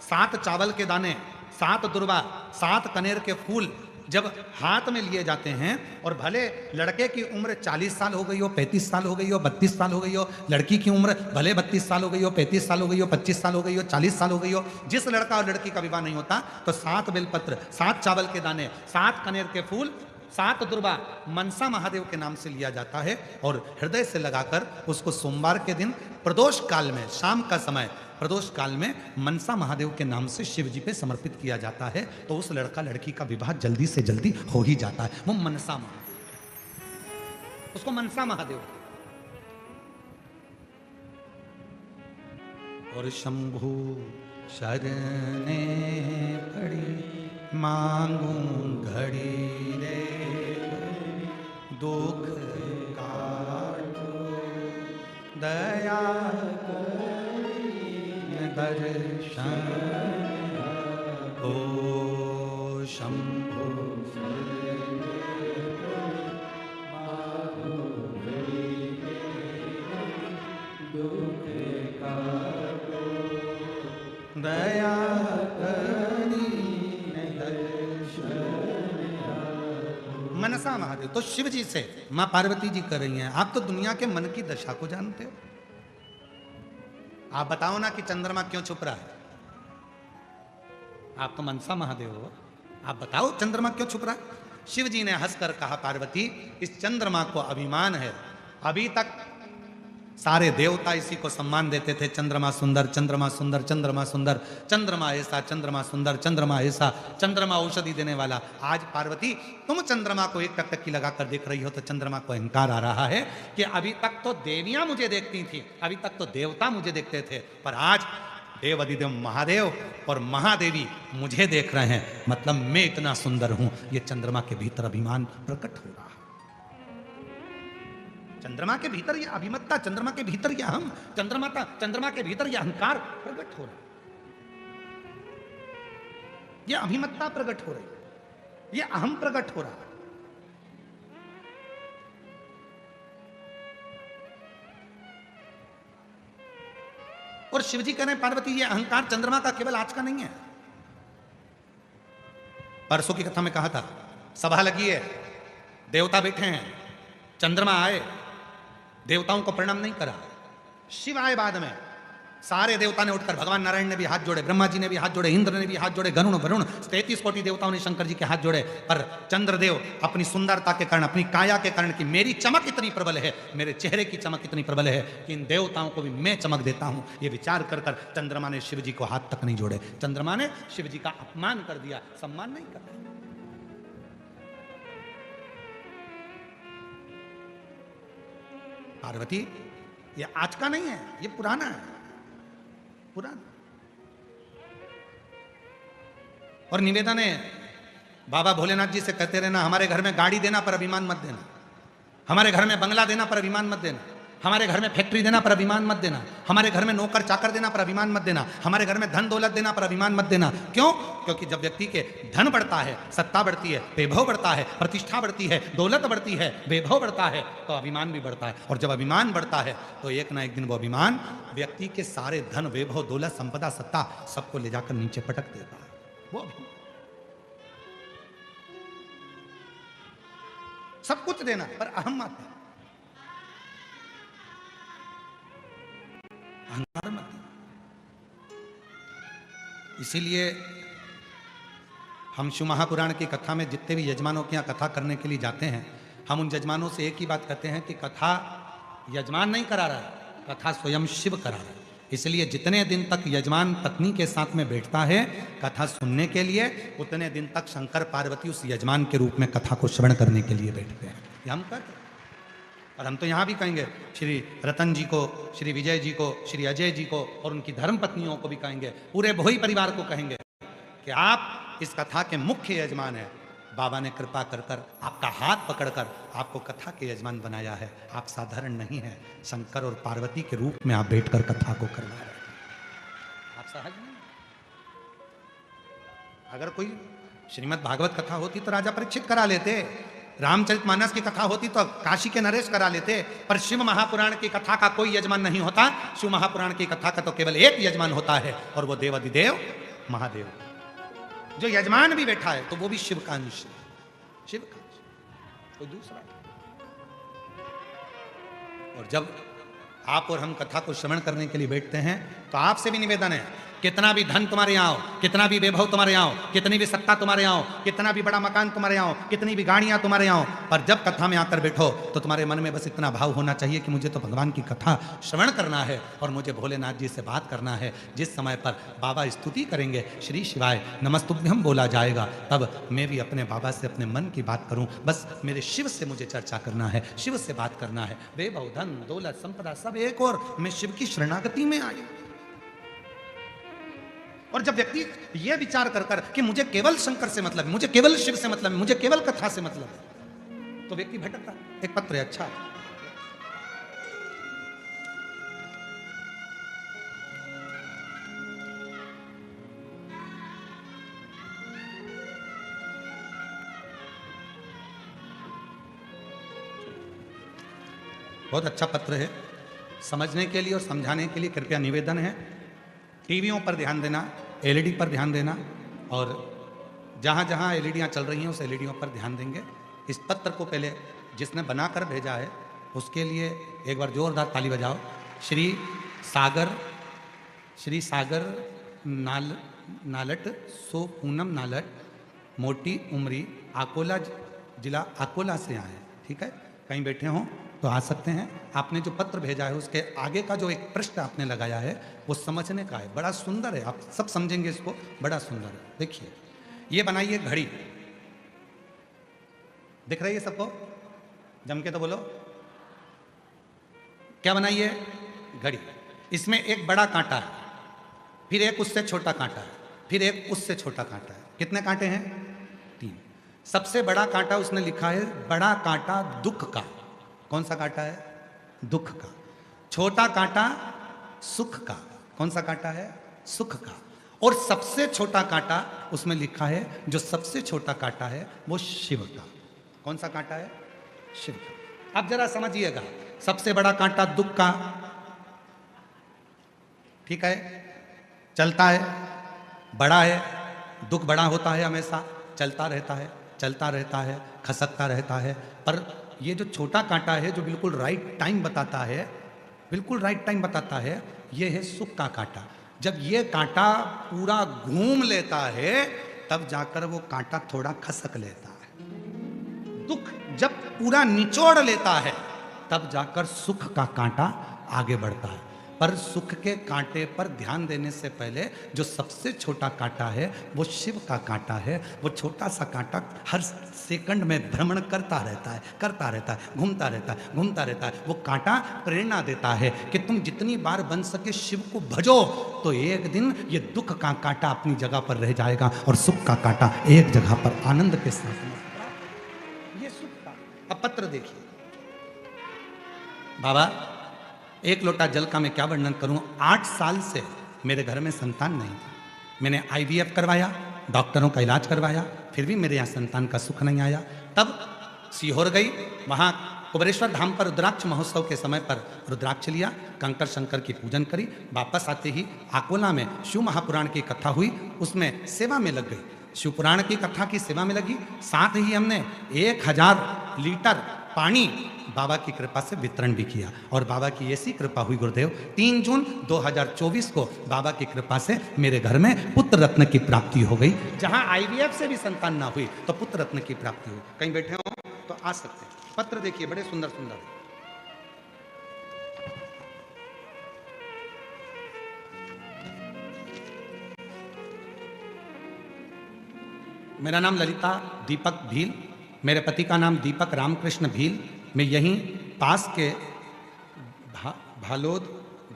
7 चावल के दाने, 7 दुर्वा, 7 कनेर के फूल जब हाथ में लिए जाते हैं, और भले लड़के की उम्र 40 साल हो गई हो, 35 साल हो गई हो, 32 साल हो गई हो, लड़की की उम्र भले 32 साल हो गई हो, 35 साल हो गई हो, 25 साल हो गई हो, 40 साल हो गई हो, जिस लड़का और लड़की का विवाह नहीं होता तो 7 बेलपत्र, 7 चावल के दाने, 7 कनेर के फूल, 7 दुर्वा मनसा महादेव के नाम से लिया जाता है और हृदय से लगाकर उसको सोमवार के दिन प्रदोष काल में, शाम का समय प्रदोष काल में मनसा महादेव के नाम से शिव जी पे समर्पित किया जाता है, तो उस लड़का लड़की का विवाह जल्दी से जल्दी हो ही जाता है। वो मनसा महादेव, उसको मनसा महादेव। और शंभु शरणे पड़ी मांगू घड़ी रे, दुख काटो दया दर्शन ओ शंभो दया मनसा महादेव। तो शिव जी से मां पार्वती जी कर रही हैं, आप तो दुनिया के मन की दशा को जानते हो, आप बताओ ना कि चंद्रमा क्यों छुप रहा है। आप तो मनसा महादेव हो, आप बताओ चंद्रमा क्यों छुप रहा है। शिव जी ने हंसकर कहा, पार्वती इस चंद्रमा को अभिमान है, अभी तक सारे देवता इसी को सम्मान देते थे, चंद्रमा सुंदर, चंद्रमा सुंदर, चंद्रमा सुंदर, चंद्रमा ऐसा, चंद्रमा सुंदर, चंद्रमा ऐसा, चंद्रमा औषधि देने वाला। आज पार्वती तुम चंद्रमा को एक टकटकी लगाकर देख रही हो तो चंद्रमा को अहंकार आ रहा है कि अभी तक तो देवियां मुझे देखती थी, अभी तक तो देवता मुझे देखते थे, पर आज देव अधिदेव महादेव और महादेवी मुझे देख रहे हैं, मतलब मैं इतना सुंदर हूं। ये चंद्रमा के भीतर अभिमान प्रकट हो रहा है, चंद्रमा के भीतर यह अभिमत्ता, चंद्रमा के भीतर यह हम, चंद्रमा के भीतर यह अहंकार प्रकट हो रहा है, यह अभिमत्ता प्रकट हो रही, यह अहम प्रकट हो रहा है। और शिवजी कह रहे हैं पार्वती यह अहंकार चंद्रमा का केवल आज का नहीं है। परसों की कथा में कहा था, सभा लगी है, देवता बैठे हैं, चंद्रमा आए, देवताओं को प्रणाम नहीं करा, शिव आए बाद में, सारे देवता ने उठकर, भगवान नारायण ने भी हाथ जोड़े, ब्रह्मा जी ने भी हाथ जोड़े, इंद्र ने भी हाथ जोड़े, गरुण वरुण 33 कोटि देवताओं ने शंकर जी के हाथ जोड़े, पर चंद्रदेव अपनी सुंदरता के कारण, अपनी काया के कारण कि मेरी चमक इतनी प्रबल है, मेरे चेहरे की चमक इतनी प्रबल है कि इन देवताओं को भी मैं चमक देता हूं, ये विचार कर कर चंद्रमा ने शिव जी को हाथ तक नहीं जोड़े, चंद्रमा ने शिव जी का अपमान कर दिया, सम्मान नहीं कर दिया। पार्वती ये आज का नहीं है, ये पुराना है, पुराना। और निवेदन है, बाबा भोलेनाथ जी से कहते रहना, हमारे घर में गाड़ी देना पर अभिमान मत देना, हमारे घर में बंगला देना पर अभिमान मत देना, हमारे घर में फैक्ट्री देना पर अभिमान मत देना, हमारे घर में नौकर चाकर देना पर अभिमान मत देना, हमारे घर में धन दौलत देना पर अभिमान मत देना। क्यों? क्योंकि जब व्यक्ति के धन बढ़ता है, सत्ता बढ़ती है, वैभव बढ़ता है, प्रतिष्ठा बढ़ती है, दौलत बढ़ती है, वैभव बढ़ता है, तो अभिमान भी बढ़ता है, और जब अभिमान बढ़ता है तो एक ना एक दिन वो अभिमान व्यक्ति के सारे धन, वैभव, दौलत, संपदा, सत्ता सबको ले जाकर नीचे पटक देता है। वो अभिमान, सब कुछ देना पर अहम मत, अहंकार मत। इसीलिए हम शिव महापुराण की कथा में जितने भी यजमानों की यहाँ कथा करने के लिए जाते हैं, हम उन यजमानों से एक ही बात कहते हैं कि कथा यजमान नहीं करा रहा है, कथा स्वयं शिव करा रहा है। इसलिए जितने दिन तक यजमान पत्नी के साथ में बैठता है कथा सुनने के लिए, उतने दिन तक शंकर पार्वती उस यजमान के रूप में कथा को श्रवण करने के लिए बैठते हैं। ये हम करते हैं। और हम तो यहाँ भी कहेंगे श्री रतन जी को, श्री विजय जी को, श्री अजय जी को और उनकी धर्म पत्नियों को भी कहेंगे, पूरे भोई परिवार को कहेंगे कि आप इस कथा के मुख्य यजमान हैं। बाबा ने कृपा कर कर आपका हाथ पकड़कर आपको कथा के यजमान बनाया है। आप साधारण नहीं हैं, शंकर और पार्वती के रूप में आप बैठकर कथा को करवा रहे हैं। आप सहज नहीं। अगर कोई श्रीमद् भागवत कथा होती तो राजा परीक्षित करा लेते, रामचरितमानस की कथा होती तो काशी के नरेश करा लेते, पर शिव महापुराण की कथा का कोई यजमान नहीं होता। शिव महापुराण की कथा का तो केवल एक यजमान होता है और वो देवाधिदेव महादेव। जो यजमान भी बैठा है तो वो भी शिव का अंश है, शिव का अंश, कोई दूसरा। और जब आप और हम कथा को श्रवण करने के लिए बैठते हैं तो आपसे भी निवेदन है, कितना भी धन तुम्हारे यहाँ हो, कितना भी वैभव तुम्हारे यहाँ हो, कितनी भी सत्ता तुम्हारे यहाँ हो, कितना भी बड़ा मकान तुम्हारे यहाँ हो, कितनी भी गाड़ियाँ तुम्हारे यहाँ हो, पर जब कथा में आकर बैठो तो तुम्हारे मन में बस इतना भाव होना चाहिए कि मुझे तो भगवान की कथा श्रवण करना है और मुझे भोलेनाथ जी से बात करना है। जिस समय पर बाबा स्तुति करेंगे, श्री शिवाय नमस्तुभ्यम बोला जाएगा, तब मैं भी अपने बाबा से अपने मन की बात करूं। बस मेरे शिव से मुझे चर्चा करना है, शिव से बात करना है। वैभव, धन, दौलत, संपदा सब एक और मैं शिव की शरणागति में आया। और जब व्यक्ति यह विचार कर कर कि मुझे केवल शंकर से मतलब है, मुझे केवल शिव से मतलब है, मुझे केवल कथा से मतलब है, तो व्यक्ति भटकता है। एक पत्र है, अच्छा बहुत अच्छा पत्र है। समझने के लिए और समझाने के लिए कृपया निवेदन है, टीवियों पर ध्यान देना, एलईडी पर ध्यान देना, और जहाँ जहाँ एलईडियाँ चल रही हैं उस एलईडियों पर ध्यान देंगे। इस पत्र को पहले जिसने बनाकर भेजा है उसके लिए एक बार जोरदार ताली बजाओ। श्री सागर नालट सो पूनम नालट, मोटी उमरी, अकोला जिला, अकोला से आए हैं। ठीक है, कहीं बैठे हों तो आ सकते हैं। आपने जो पत्र भेजा है उसके आगे का जो एक प्रश्न आपने लगाया है वो समझने का है, बड़ा सुंदर है, आप सब समझेंगे इसको, बड़ा सुंदर है। देखिए, ये बनाइए घड़ी, दिख रही है सबको? जम के तो बोलो, क्या बनाइए? घड़ी। इसमें एक बड़ा कांटा है, फिर एक उससे छोटा कांटा है, फिर एक उससे छोटा कांटा है। कितने कांटे हैं? 3। सबसे बड़ा कांटा उसने लिखा है बड़ा कांटा दुख का। कौन सा कांटा है? दुख का। छोटा कांटा सुख का। कौन सा कांटा है? सुख का। और सबसे छोटा कांटा उसमें लिखा है, जो सबसे छोटा कांटा है वो शिव का। कौन सा कांटा है? शिव का। अब जरा समझिएगा, सबसे बड़ा कांटा दुख का, ठीक है, चलता है, बड़ा है, दुख बड़ा होता है, हमेशा चलता रहता है, चलता रहता है, खसकता रहता है। पर ये जो छोटा कांटा है, जो बिल्कुल राइट टाइम बताता है, बिल्कुल राइट टाइम बताता है, ये है सुख का कांटा। जब ये कांटा पूरा घूम लेता है तब जाकर वो कांटा थोड़ा खसक लेता है। दुख जब पूरा निचोड़ लेता है तब जाकर सुख का कांटा आगे बढ़ता है। पर सुख के कांटे पर ध्यान देने से पहले जो सबसे छोटा कांटा है वो शिव का कांटा है। वो छोटा सा कांटा हर सेकंड में भ्रमण करता रहता है, करता रहता है, घूमता रहता है, घूमता रहता है। वो कांटा प्रेरणा देता है कि तुम जितनी बार बन सके शिव को भजो, तो एक दिन ये दुख का कांटा अपनी जगह पर रह जाएगा और सुख का कांटा एक जगह पर आनंद के साथ। ये सुख का। अब पत्र देखिए, बाबा एक लोटा जल का मैं क्या वर्णन करूं। 8 साल से मेरे घर में संतान नहीं था। मैंने IVF करवाया, डॉक्टरों का इलाज करवाया, फिर भी मेरे यहाँ संतान का सुख नहीं आया। तब सीहोर गई, वहाँ कुबेरेश्वर धाम पर रुद्राक्ष महोत्सव के समय पर रुद्राक्ष लिया, कंकर शंकर की पूजन करी। वापस आते ही अकोला में शिव महापुराण की कथा हुई, उसमें सेवा में लग गई। शिव पुराण की कथा की सेवा में लगी। साथ ही हमने 1000 लीटर पानी बाबा की कृपा से वितरण भी किया। और बाबा की ऐसी कृपा हुई गुरुदेव, 3 जून 2024 को बाबा की कृपा से मेरे घर में पुत्र रत्न की प्राप्ति हो गई। जहां IVF से भी संतान ना हुई तो पुत्र रत्न की प्राप्ति हुई। कहीं बैठे हो तो आ सकते हैं। पत्र देखिए, बड़े सुंदर सुंदर। मेरा नाम ललिता दीपक भील, मेरे पति का नाम दीपक रामकृष्ण भील। मैं यहीं पास के भालोद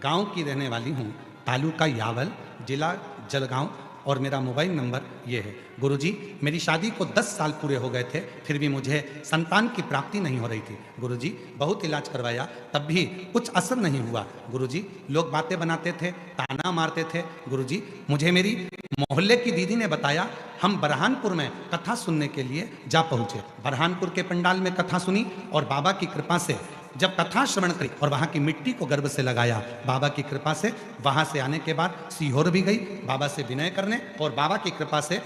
गांव की रहने वाली हूँ, तालुका यावल, जिला जलगांव, और मेरा मोबाइल नंबर ये है। गुरुजी, मेरी शादी को 10 साल पूरे हो गए थे, फिर भी मुझे संतान की प्राप्ति नहीं हो रही थी। गुरुजी, बहुत इलाज करवाया, तब भी कुछ असर नहीं हुआ। गुरुजी, लोग बातें बनाते थे, ताना मारते थे। गुरुजी, मुझे मेरी मोहल्ले की दीदी ने बताया, हम बरहानपुर में कथा सुनने के लिए जा पहुंचे। बरहानपुर के पंडाल में कथा सुनी और बाबा की कृपा से जब कथा श्रवण करी और वहां की मिट्टी को गर्भ से लगाया, बाबा की कृपा से वहां से आने के बाद सीहोर भी गई बाबा से विनय करने, और बाबा की कृपा से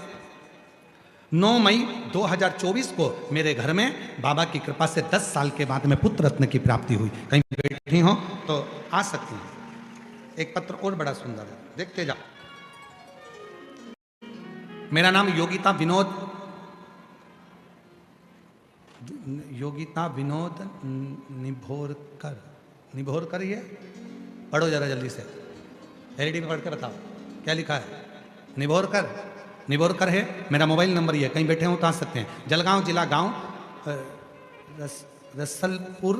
9 मई 2024 को मेरे घर में बाबा की कृपा से 10 साल के बाद में पुत्र रत्न की प्राप्ति हुई। कहीं बैठी हो तो आ सकती हैं। एक पत्र और बड़ा सुंदर है, देखते जाओ। मेरा नाम योगिता विनोद निभोरकर ये पढ़ो जरा जल्दी से, एलईडी में पढ़ के बताओ क्या लिखा है। निभोरकर है। मेरा मोबाइल नंबर ये, कहीं बैठे हो तो आ सकते हैं। जलगांव जिला गांव रसलपुर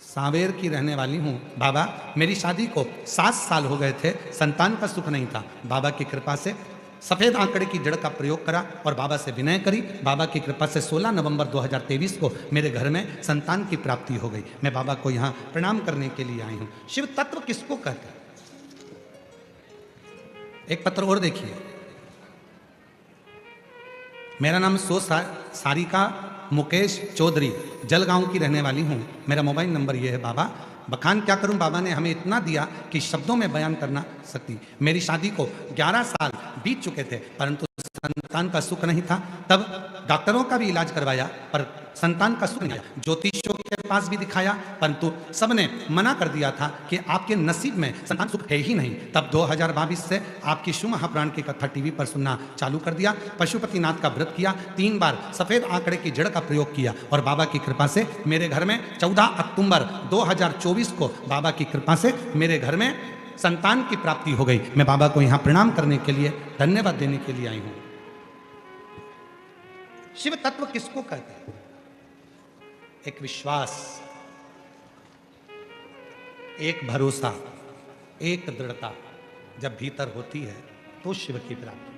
सांवेर की रहने वाली हूँ। बाबा, मेरी शादी को 7 साल हो गए थे, संतान का सुख नहीं था। बाबा की कृपा से सफेद आंकड़े की जड़ का प्रयोग करा और बाबा से विनय करी। बाबा की कृपा से 16 नवंबर 2023 को मेरे घर में संतान की प्राप्ति हो गई। मैं बाबा को यहाँ प्रणाम करने के लिए आई हूँ। शिव तत्व किसको कहते हैं? एक पत्र और देखिए। मेरा नाम सारिका मुकेश चौधरी, जलगांव की रहने वाली हूँ। मेरा मोबाइल नंबर ये है। बाबा, बखान क्या करूं, बाबा ने हमें इतना दिया कि शब्दों में बयान करना सकती। मेरी शादी को 11 साल बीत चुके थे, परंतु संतान का सुख नहीं था। तब डॉक्टरों का भी इलाज करवाया पर संतान का सुख नहीं आया। ज्योतिषियों के पास भी दिखाया, परंतु सबने मना कर दिया था कि आपके नसीब में संतान सुख है ही नहीं। तब 2022 से आपकी शिव महापुराण की कथा टीवी पर सुनना चालू कर दिया। पशुपतिनाथ का व्रत किया, 3 बार सफेद आंकड़े की जड़ का प्रयोग किया और बाबा की कृपा से मेरे घर में 14 अक्टूबर 2024 को बाबा की कृपा से मेरे घर में संतान की प्राप्ति हो गई। मैं बाबा को यहां प्रणाम करने के लिए, धन्यवाद देने के लिए आई हूं। शिव तत्व किसको कहते हैं? एक विश्वास, एक भरोसा, एक दृढ़ता जब भीतर होती है तो शिव की प्राप्ति।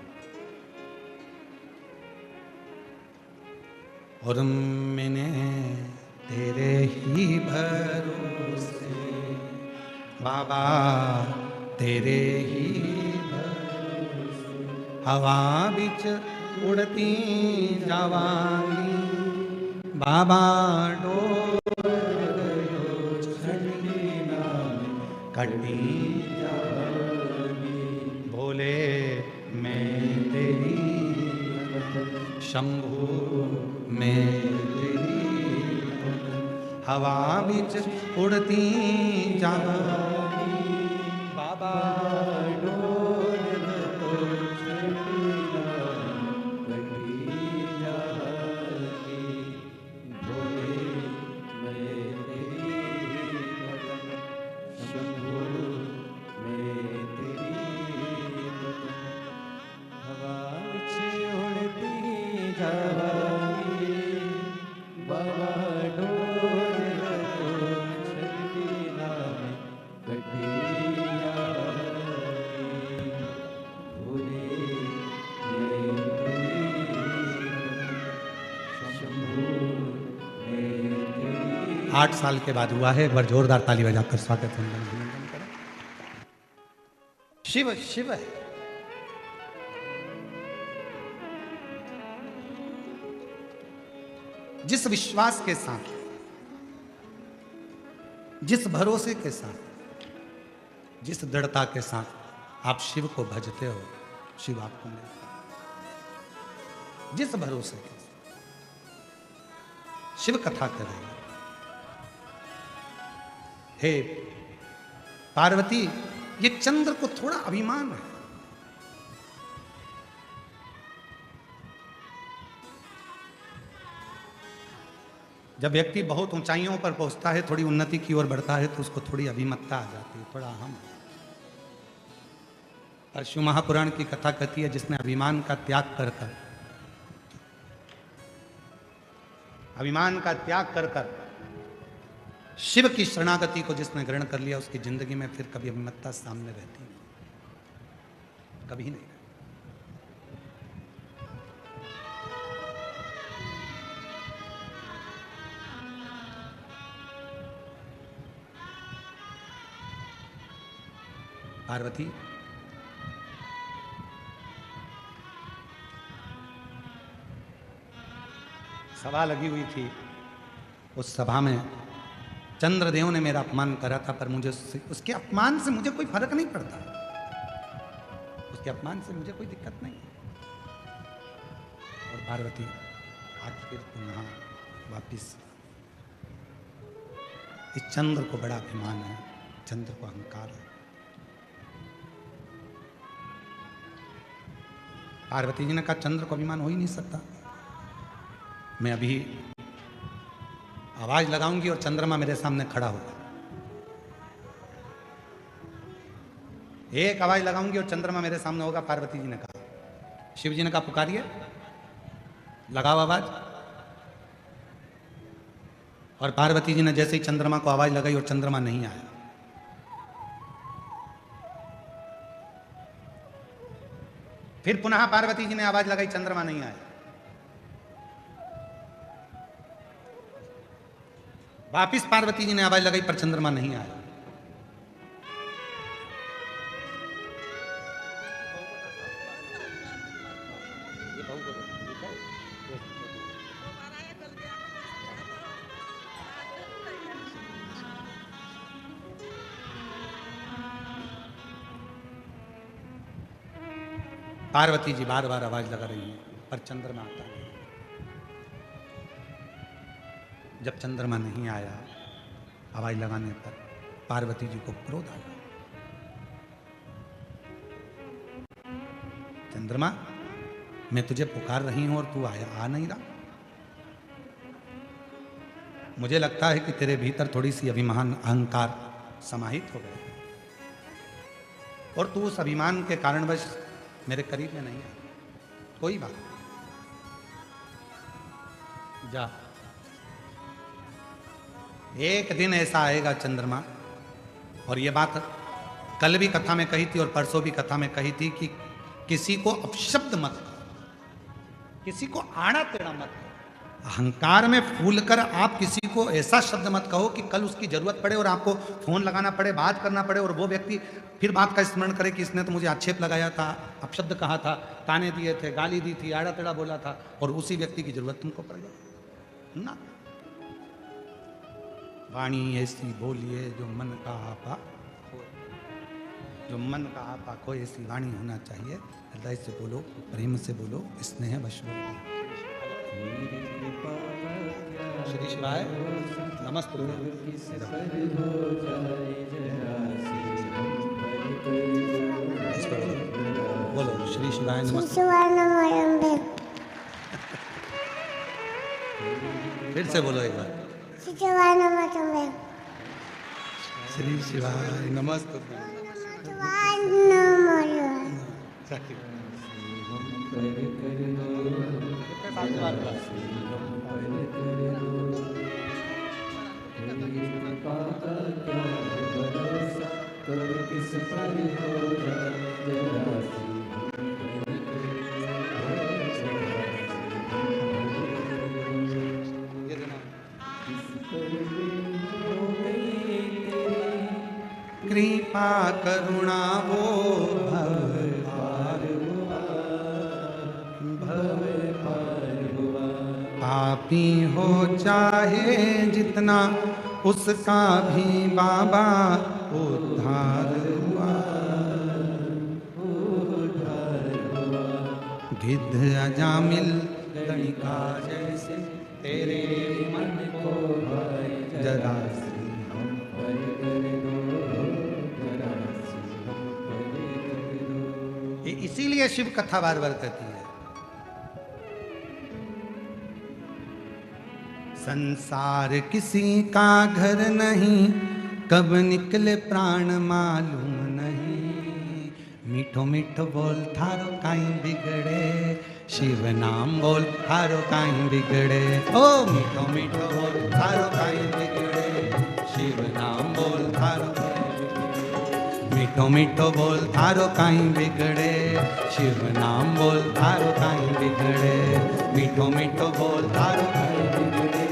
और मैंने तेरे ही भरोसे बाबा, तेरे ही भरोसे हवा बिच उड़ती जावांगी। बाबा डोर कटी जावांगी। बोले मैं तेरी, शंभू मैं तेरी, हवा बिच उड़ती जावांगी। बाबा डोर 8 साल के बाद हुआ है। एक बार जोरदार ताली बजाकर स्वागत अभिनंदन करें। शिव शिव है। जिस विश्वास के साथ, जिस भरोसे के साथ, जिस दृढ़ता के साथ आप शिव को भजते हो, शिव आपको मिलता है। जिस भरोसे के साथ शिव कथा करेगा। हे पार्वती, ये चंद्र को थोड़ा अभिमान है। जब व्यक्ति बहुत ऊंचाइयों पर पहुंचता है, थोड़ी उन्नति की ओर बढ़ता है, तो उसको थोड़ी अभिमतता आ जाती है, थोड़ा अहम। और शिव महापुराण की कथा कहती है, जिसने अभिमान का त्याग कर कर अभिमान का त्याग कर कर शिव की शरणागति को जिसने ग्रहण कर लिया, उसकी जिंदगी में फिर कभी अभिमत्ता सामने रहती नहीं, कभी नहीं। पार्वती सभा लगी हुई थी, उस सभा में चंद्रदेव ने मेरा अपमान करा था, पर मुझे उसके अपमान से मुझे कोई फर्क नहीं पड़ता, उसके अपमान से मुझे कोई दिक्कत नहीं। और पार्वती आज फिर पुनः वापिस, इस चंद्र को बड़ा अभिमान है, चंद्र को अहंकार है। पार्वती जी ने कहा चंद्र को अभिमान हो ही नहीं सकता, मैं अभी आवाज लगाऊंगी और चंद्रमा मेरे सामने खड़ा होगा। एक आवाज लगाऊंगी और चंद्रमा मेरे सामने होगा, पार्वती जी ने कहा। शिव जी ने कहा पुकारिए, लगाओ आवाज। और पार्वती जी ने जैसे ही चंद्रमा को आवाज लगाई और चंद्रमा नहीं आया। फिर पुनः पार्वती जी ने आवाज लगाई, चंद्रमा नहीं आया। वापिस पार्वती जी ने आवाज लगाई पर चंद्रमा नहीं आया। पार्वती जी बार बार आवाज लगा रही हैं पर चंद्रमा आता नहीं। जब चंद्रमा नहीं आया आवाज लगाने पर पार्वती जी को क्रोध आया। चंद्रमा, मैं तुझे पुकार रही हूं और तू आ नहीं रहा। मुझे लगता है कि तेरे भीतर थोड़ी सी अभिमान अहंकार समाहित हो गया और तू उस अभिमान के कारणवश मेरे करीब में नहीं है। कोई बात नहीं, जा। एक दिन ऐसा आएगा चंद्रमा, और ये बात कल भी कथा में कही थी और परसों भी कथा में कही थी कि किसी को अपशब्द मत कहो, किसी को आड़ा टेढ़ा मत कहो। अहंकार में फूल कर आप किसी को ऐसा शब्द मत कहो कि कल उसकी जरूरत पड़े और आपको फोन लगाना पड़े, बात करना पड़े और वो व्यक्ति फिर बात का स्मरण करे कि इसने तो मुझे आक्षेप लगाया था, अपशब्द कहा था, ताने दिए थे, गाली दी थी, आड़ा टेढ़ा बोला था, और उसी व्यक्ति की जरूरत तुमको पड़ गई ना। वाणी ऐसी बोलिए जो मन का आपा खोए, जो मन का आपा खोए, ऐसी वाणी होना चाहिए। हृदय से बोलो, प्रेम से बोलो, स्नेह वश बोलो। श्री शिवाय नमस्ते। बोलो श्री शिवाय नमस्ते। फिर से बोलो एक बार, श्री शिवाय नमस्ते। कृपा करुणा वो पापी हो चाहे जितना, उसका भी बाबा उद्धार हुआ। गिद्ध अजामिल गणिका जैसे तेरे मन को जरा इसीलिए शिव कथा बार बार कहती है। संसार किसी का घर नहीं, कब निकले प्राण मालूम नहीं। मीठो मीठो बोल थारो काई बिगड़े, शिव नाम बोल थारो काई बिगड़े। ओ मीठो मीठो बोल थारो काई बिगड़े, शिव नाम बोल थारो काई बिगड़े। मीठो मीठो बोल थारो काई बिगड़े, शिव नाम बोल थारो काई बिगड़े। मीठो मीठो बोल थारो काई बिगड़े,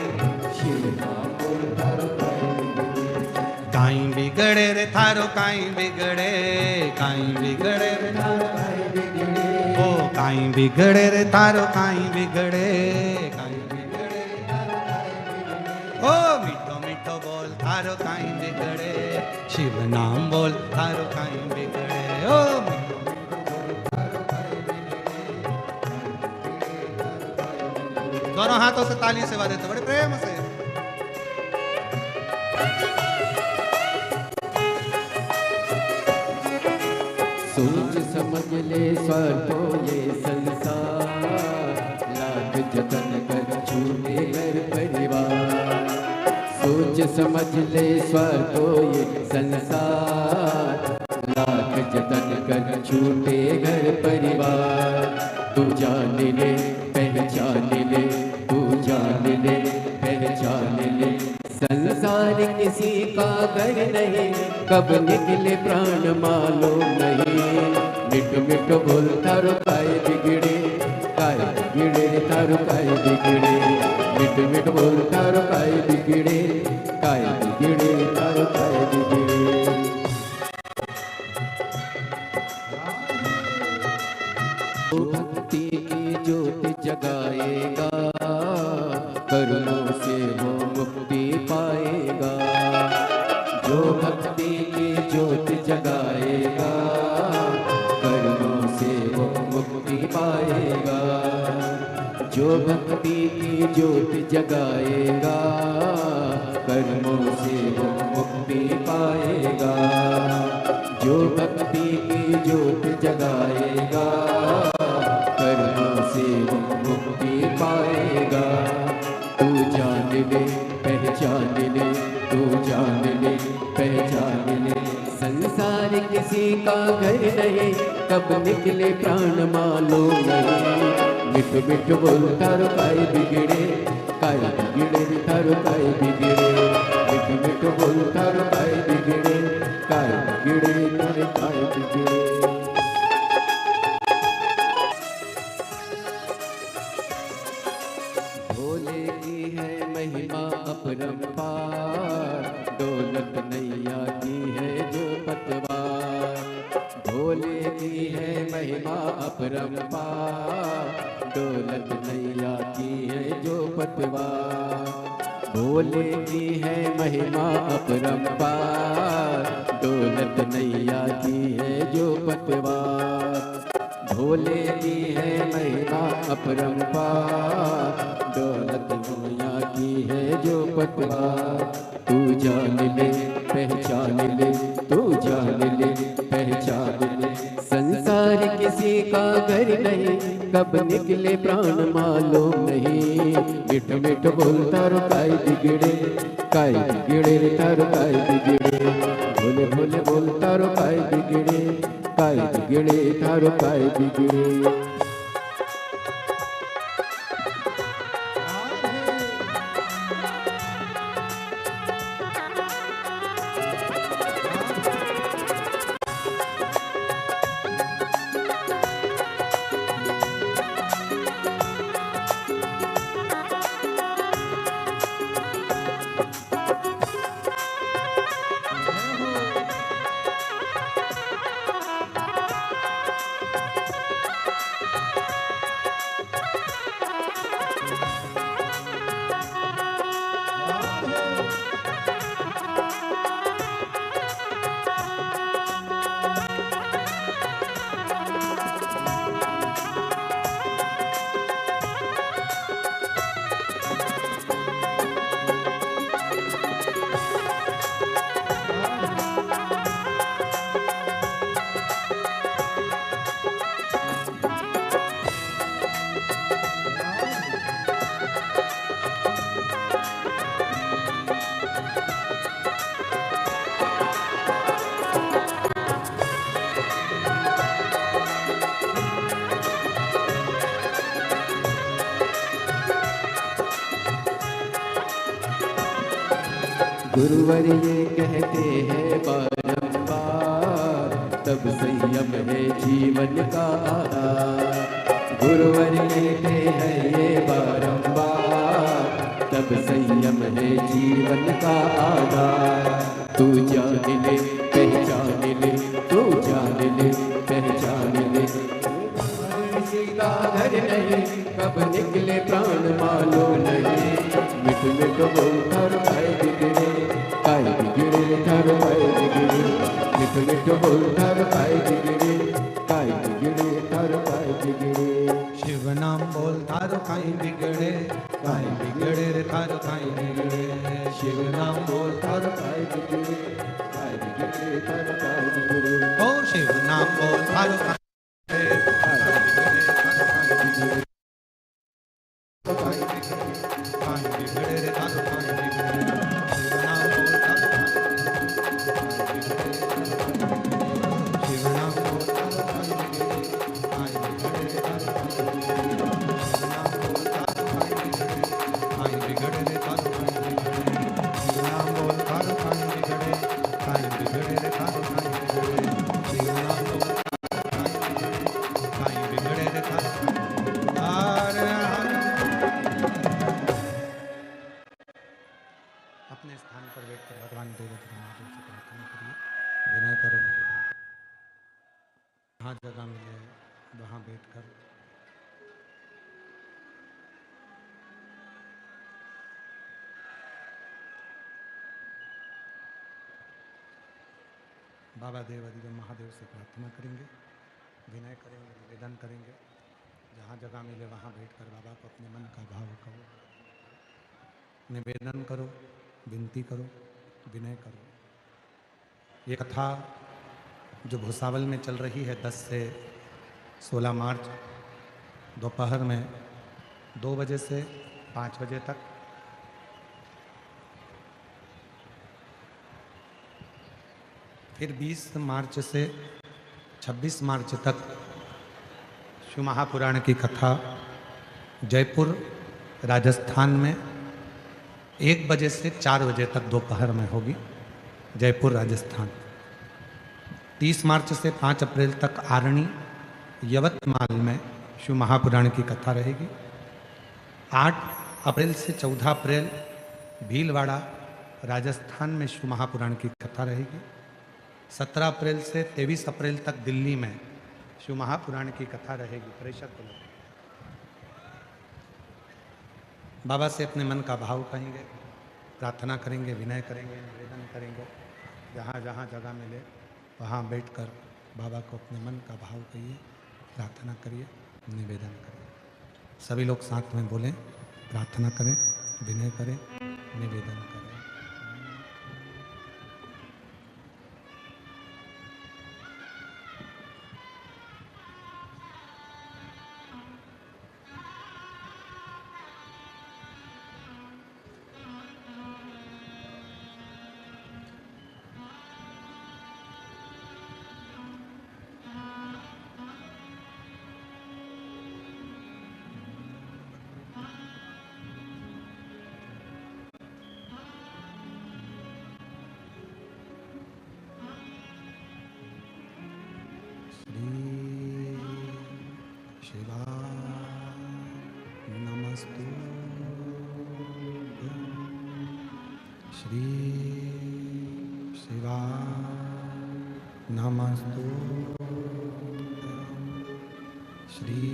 शिव नाम बोल थारो काई बिगड़े। काई बिगड़े रे थारो काई बिगड़े, काई बिगड़े रे थारो काई बिगड़े। ओ काई बिगड़े रे थारो काई बिगड़े, काई बिगड़े रे थारो काई बिगड़े। ओ मीठो मीठो बोल थारो काई बिगड़े, शिव नाम बोल थारो काई बिगड़े। ओ मीठो मीठो बोल थारो काई बिगड़े। दोनों हाथों से ताली से वादे तो बड़े प्रेम से। सोच समझ ले स्वार्थो ये संसार, लाख जतन कर छूटे घर परिवार। सोच समझ ले स्वार्थो ये संसार, लाख जतन कर छूटे घर परिवार। तू जान ले पहचान ले, तू जान ले पहचान ले, संसार किसी का घर नहीं, कब निकले प्राण मालूम नहीं। मिट मिट बोल थारो काय बिगड़े, काय बिगड़े थारो काय बिगड़े। मिट मिट बोल थारो काय बिगड़े, काय बिगड़े थारो काय बिगड़े। भक्ति की ज्योत जगाएगा, करुणों से वो मुक्ति पाएगा। जो भक्ति की ज्योत जगाएगा, करुणों से वो मुक्ति पाएगा। जो भक्ति की ज्योत जगाएगा, कर्मों से वो मुक्ति पाएगा। जो भक्ति की ज्योत जगाएगा, कर्मों से वो मुक्ति पाएगा। तू जान ले पहचान ले, तू जान ले पहचान ले, संसार किसी का घर नहीं, कब निकले प्राण मालूम नहीं। मिठ मिठ बोल थारो काय बिगड़े, काय बिगड़े थारो काय बिगड़े। मिठ मिठ बोल थारो काय बिगड़े, काय बिगड़े थारो काय बिगड़े। भोले की है महिमा अपरंपार, दौलत नैया की है जो पतवार। भोले की है महिमा अपरंपार, दौलत नैया की है जो पतवार। भोले की है महिमा अपरंपार, दौलत नैया की है जो पतवार। भोले की है महिमा अपरंपार, दौलत नैया की है जो पतवार। तू जान ले पहचान ले, तू जान ले पहचान ले, संसार किसी का घर नहीं, कब निकले प्राण मालूम नहीं। मिठ मिठ बोल थारो काय बिगड़े, काय बिगड़े थारो काय बिगड़े। भोले भोले बोल थारो काय बिगड़े, काय बिगड़े थारो काय बिगड़े। गुरुवर ये कहते हैं बारंबार, तब संयम है जीवन का आधार। गुरुवर कहते हैं ये बारंबार, तब संयम है जीवन का आधार। तू जान ले पहचान ले, तू जान ले पहचान ले, किसी का घर नहीं, कब निकले प्राण मालूम नहीं। मिठ मिठ बोल थर पाए बिगड़े, पाए बिगड़े थर पाए बिगड़े, मिठ मिठ बोल थर पाए बिगड़े, पाए बिगड़े थर पाए बिगड़े। शिव नाम बोल थारो काई बिगड़े, काई बिगड़े रे थारो काई बिगड़े। शिव नाम बोल थारो काई बिगड़े, काई बिगड़े थर पाए बिगड़े। ओ शिव नाम बोल थारो काई बिगड़े, काई बिगड़े थारो काई बिगड़े। काई बिगड़े रे थारो काई बिगड़े। शिव नाम बोल थारो काई बिगड़े, शिव नाम बोल थारो काई बिगड़े, काई बिगड़े रे थारो काई बिगड़े। शिव नाम बोल थारो काई बिगड़े, काई बिगड़े रे थारो काई बिगड़े। शिव नाम बोल थारो काई बिगड़े, काई बिगड़े रे थारो काई बिगड़े। शिव नाम बोल काई बिगड़े रे थारो अपने स्थान पर बैठकर भगवान देवता महादेव से प्रार्थना करिए, विनय करो। जहाँ जगह मिले वहाँ बैठकर बाबा देव अधिदेव महादेव से प्रार्थना करेंगे, विनय करेंगे, निवेदन करेंगे। जहाँ जगह मिले वहाँ बैठकर बाबा को अपने मन का भाव कहो, निवेदन करो, विनती करो, विनय करो। ये कथा जो भुसावल में चल रही है 10 से 16 मार्च दोपहर में 2 बजे से 5 बजे तक, फिर 20 मार्च से 26 मार्च तक शिव महापुराण की कथा जयपुर राजस्थान में 1 बजे से 4 बजे तक दोपहर में होगी, जयपुर राजस्थान। 30 मार्च से 5 अप्रैल तक आरणी यवतमाल में शिव महापुराण की कथा रहेगी। 8 अप्रैल से 14 अप्रैल भीलवाड़ा राजस्थान में शिव महापुराण की कथा रहेगी। 17 अप्रैल से 23 अप्रैल तक दिल्ली में शिव महापुराण की कथा रहेगी। प्रेषक बोलो, बाबा से अपने मन का भाव कहेंगे, प्रार्थना करेंगे, विनय करेंगे, निवेदन करेंगे। जहाँ जहाँ जगह मिले वहाँ बैठकर बाबा को अपने मन का भाव कहिए, प्रार्थना करिए, निवेदन करिए। सभी लोग साथ में बोलें, प्रार्थना करें, विनय करें, निवेदन करें। श्री शिवा नमस्तु, श्री शिवा नमस्तु, श्री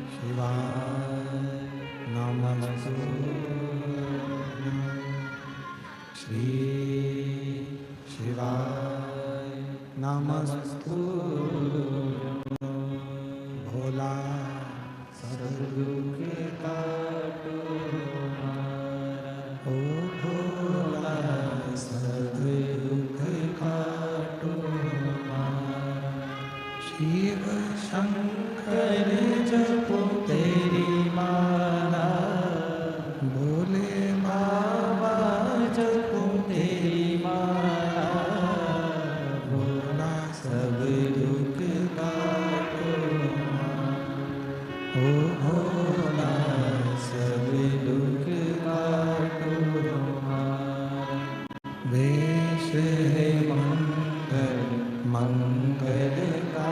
शिवा नमस्तु, श्री शिवा नमस्तु। भोला सदगुरु काटो हमारा, ओ भोला सदगुरु काटो हमारा। शिव शंकर जपो तेरी माला, भोले बाबा जपो तेरी माला। भोला सब दुख काटो मंगलकारी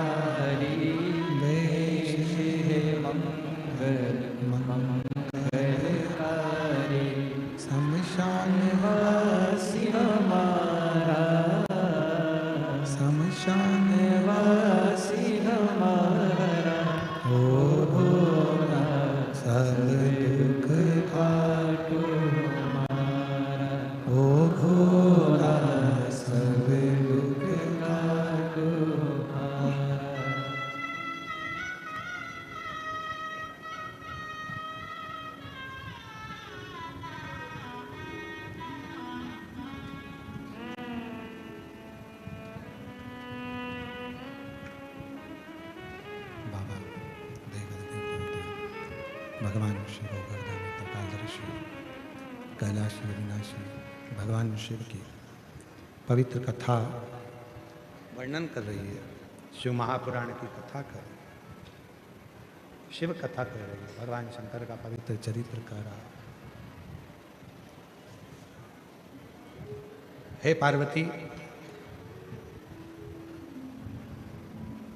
वेश है मंगलकारी शमशान वासी हमारा शमशान वासी हमारा हो भोला सब दुख काटो हमारा ओ भोला सब दुख काटो हमारा। बाबा भगवान शिव गोवर्धन तटाधर्षि कैलाश विनाशी भगवान शिव की पवित्र कथा वर्णन कर रही है। शिव महापुराण की कथा कर रही है, शिव कथा कर रही है, भगवान शंकर का पवित्र चरित्र कह रहा है। हे पार्वती,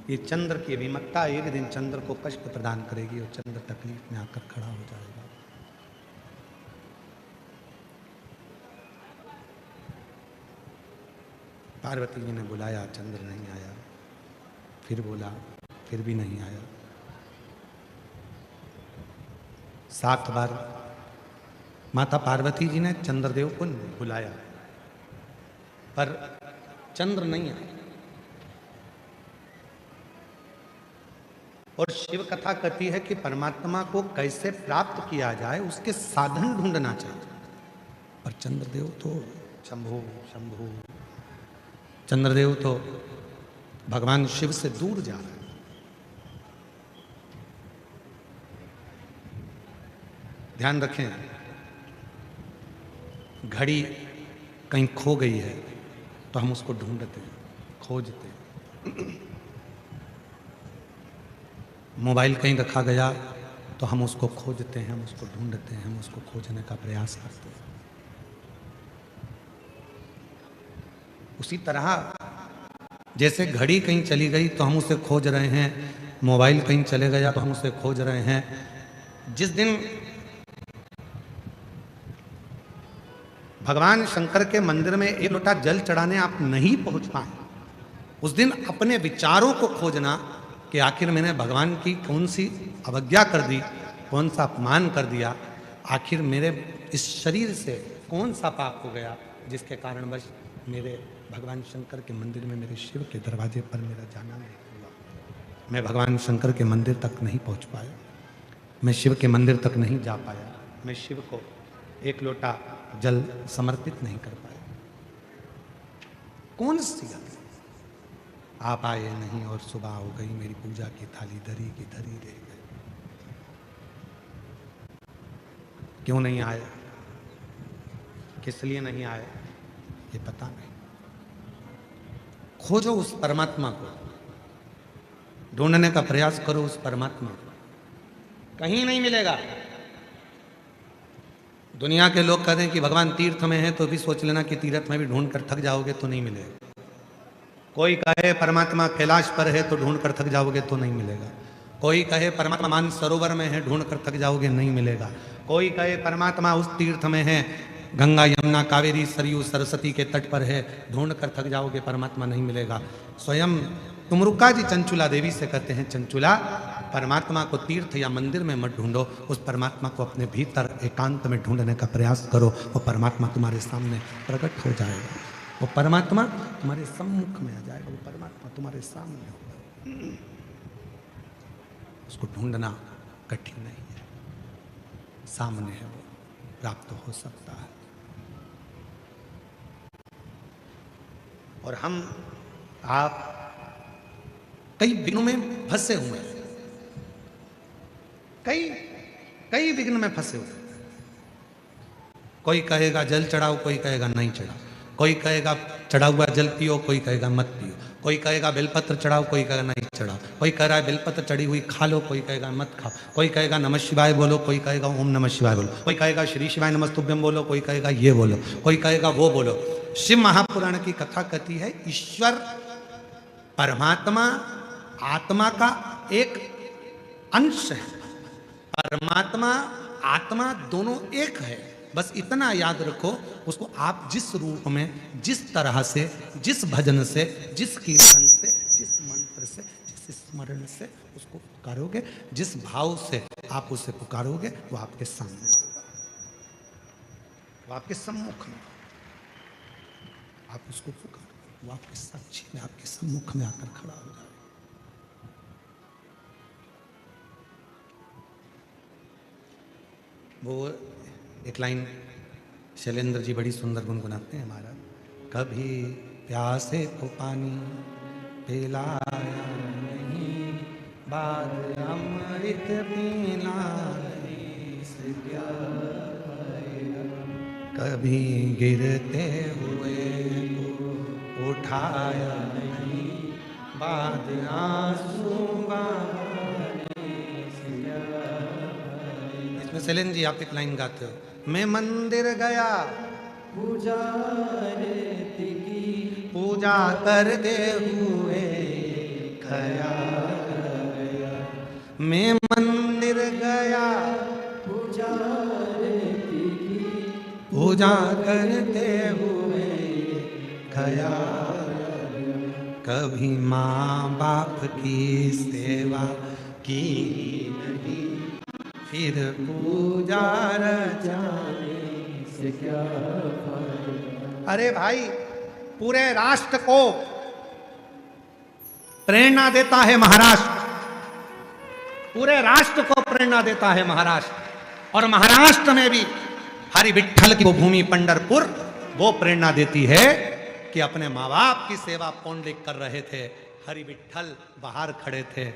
ये चंद्र की विमत्ता एक दिन चंद्र को कष्ट प्रदान करेगी और चंद्र तकलीफ में आकर खड़ा हो जाएगा। पार्वती जी ने बुलाया, चंद्र नहीं आया। फिर बोला, फिर भी नहीं आया। 7 बार माता पार्वती जी ने चंद्रदेव को बुलाया, पर चंद्र नहीं आया। और शिव कथा कहती है कि परमात्मा को कैसे प्राप्त किया जाए उसके साधन ढूंढना चाहिए। पर चंद्रदेव तो शंभु शंभु, चंद्रदेव तो भगवान शिव से दूर जा रहे हैं। ध्यान रखें, घड़ी कहीं खो गई है तो हम उसको ढूंढते हैं, खोजते हैं। मोबाइल कहीं रखा गया तो हम उसको खोजते हैं, हम उसको ढूंढते हैं, हम उसको खोजने का प्रयास करते हैं। उसी तरह जैसे घड़ी कहीं चली गई तो हम उसे खोज रहे हैं, मोबाइल कहीं चले गया तो हम उसे खोज रहे हैं। जिस दिन भगवान शंकर के मंदिर में एक लोटा जल चढ़ाने आप नहीं पहुंच पाए, उस दिन अपने विचारों को खोजना कि आखिर मैंने भगवान की कौन सी अवज्ञा कर दी, कौन सा अपमान कर दिया, आखिर मेरे इस शरीर से कौन सा पाप हो गया जिसके कारणवश मेरे भगवान शंकर के मंदिर में, मेरे शिव के दरवाजे पर मेरा जाना नहीं हुआ। मैं भगवान शंकर के मंदिर तक नहीं पहुंच पाया, मैं शिव के मंदिर तक नहीं जा पाया, मैं शिव को एक लोटा जल समर्पित नहीं कर पाया। कौन सी गलती? आप आए नहीं और सुबह हो गई, मेरी पूजा की थाली धरी की धरी रह गई। क्यों नहीं आए, किस लिए नहीं आए, ये पता नहीं। खोजो उस परमात्मा को, ढूंढने का प्रयास करो उस परमात्मा को, कहीं नहीं मिलेगा। दुनिया के लोग कहते हैं कि भगवान तीर्थ में है, तो भी सोच लेना कि तीर्थ में भी ढूंढ कर थक जाओगे तो नहीं मिलेगा। कोई कहे परमात्मा कैलाश पर है तो ढूंढ कर थक जाओगे तो नहीं मिलेगा। कोई कहे परमात्मा मान सरोवर में है, ढूंढ कर थक जाओगे नहीं मिलेगा। कोई कहे परमात्मा उस तीर्थ में है, गंगा यमुना कावेरी सरयू सरस्वती के तट पर है, ढूंढ कर थक जाओगे, परमात्मा नहीं मिलेगा। स्वयं तुमरुका जी चंचुला देवी से कहते हैं, चंचुला परमात्मा को तीर्थ या मंदिर में मत ढूंढो, उस परमात्मा को अपने भीतर एकांत में ढूंढने का प्रयास करो। वो परमात्मा तुम्हारे सामने प्रकट हो जाएगा, वो परमात्मा तुम्हारे सम्मुख में आ जाएगा, वो परमात्मा तुम्हारे सामने होगा। उसको ढूंढना कठिन नहीं है, सामने है, वो प्राप्त हो सकता है। और हम आप कई विघ्नों में फंसे हुए हैं, कई विघ्न में फंसे हुए। कोई कहेगा जल चढ़ाओ, कोई कहेगा नहीं चढ़ाओ, कोई कहेगा चढ़ा हुआ जल पियो, कोई कहेगा मत पियो, कोई कहेगा बेलपत्र चढ़ाओ, कोई कहेगा नहीं चढ़ाओ, कोई कह रहा है बेलपत्र चढ़ी हुई खा लो, कोई कहेगा मत खाओ, कोई कहेगा नमः शिवाय बोलो, कोई कहेगा ओम नमः शिवाय बोलो, कोई कहेगा श्री शिवाय नमस्तुभ्यम बोलो, कोई कहेगा ये बोलो, कोई कहेगा वो बोलो। शिव महापुराण की कथा कहती है ईश्वर परमात्मा आत्मा का एक अंश है। परमात्मा आत्मा दोनों एक है। बस इतना याद रखो, उसको आप जिस रूप में, जिस तरह से, जिस भजन से, जिस कीर्तन से, जिस मंत्र से, जिस स्मरण से उसको पुकारोगे, जिस भाव से आप उसे पुकारोगे, वो आपके सामने होगा, वो आपके सम्मुख में। आप उसको पुकारो, वो आपके साक्षी में, आपके सम्मुख में आकर खड़ा हो जाए। वो एक लाइन शैलेंद्र जी बड़ी सुंदर गुनगुनाते हैं महाराज। कभी प्यासे को पानी पिलाया नहीं, बाद अमृत पीना से क्या फायदा। कभी गिरते हुए को उठाया नहीं, बाद आंसू बहाने से क्या फायदा। इसमें शैलेंद्र जी आप एक लाइन गाते हो, मैं मंदिर गया पूजा करते हुए खया गया। मैं मंदिर गया पूजा करते हुए खया। कभी माँ बाप की सेवा की नहीं, फिर पूजा रचाने से क्या फायदा। अरे भाई, पूरे राष्ट्र को प्रेरणा देता है महाराष्ट्र, पूरे राष्ट्र को प्रेरणा देता है महाराष्ट्र। और महाराष्ट्र में भी हरि विठ्ठल की वो भूमि पंढरपुर वो प्रेरणा देती है कि अपने माँ बाप की सेवा पौंडलिक कर रहे थे, हरि विठ्ठल बाहर खड़े थे,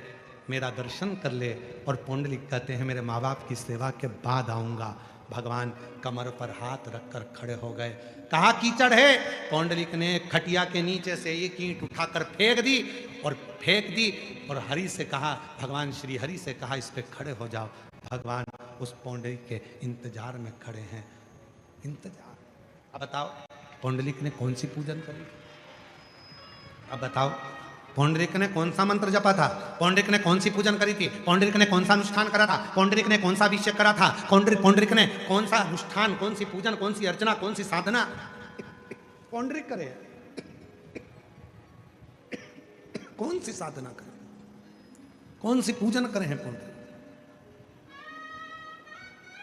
मेरा दर्शन कर ले। और पौंडलिक कहते हैं मेरे माँ बाप की सेवा के बाद आऊंगा। भगवान कमर पर हाथ रखकर खड़े हो गए। कहा कीचड़ है, पौंडलिक ने खटिया के नीचे से एक ईंट उठाकर फेंक दी और हरि से कहा, भगवान श्री हरि से कहा इस पे खड़े हो जाओ। भगवान उस पौंडलिक के इंतजार में खड़े हैं, इंतजार। अब बताओ पौंडलिक ने कौन सी पूजन करी? अब बताओ पौंडलिक ने कौन सा मंत्र जपा था? पौंडलिक ने कौन सी पूजन करी थी? पौंडलिक ने कौन सा अनुष्ठान करा था? पौंडलिक ने कौन सा अभिषेक करा था? पौंडलिक ने कौन सा अनुष्ठान, कौन सी पूजन, कौन सी अर्चना, कौन सी साधना पौंडलिक करे? कौन सी साधना करे, कौन सी पूजन करे हैं पौंडलिक?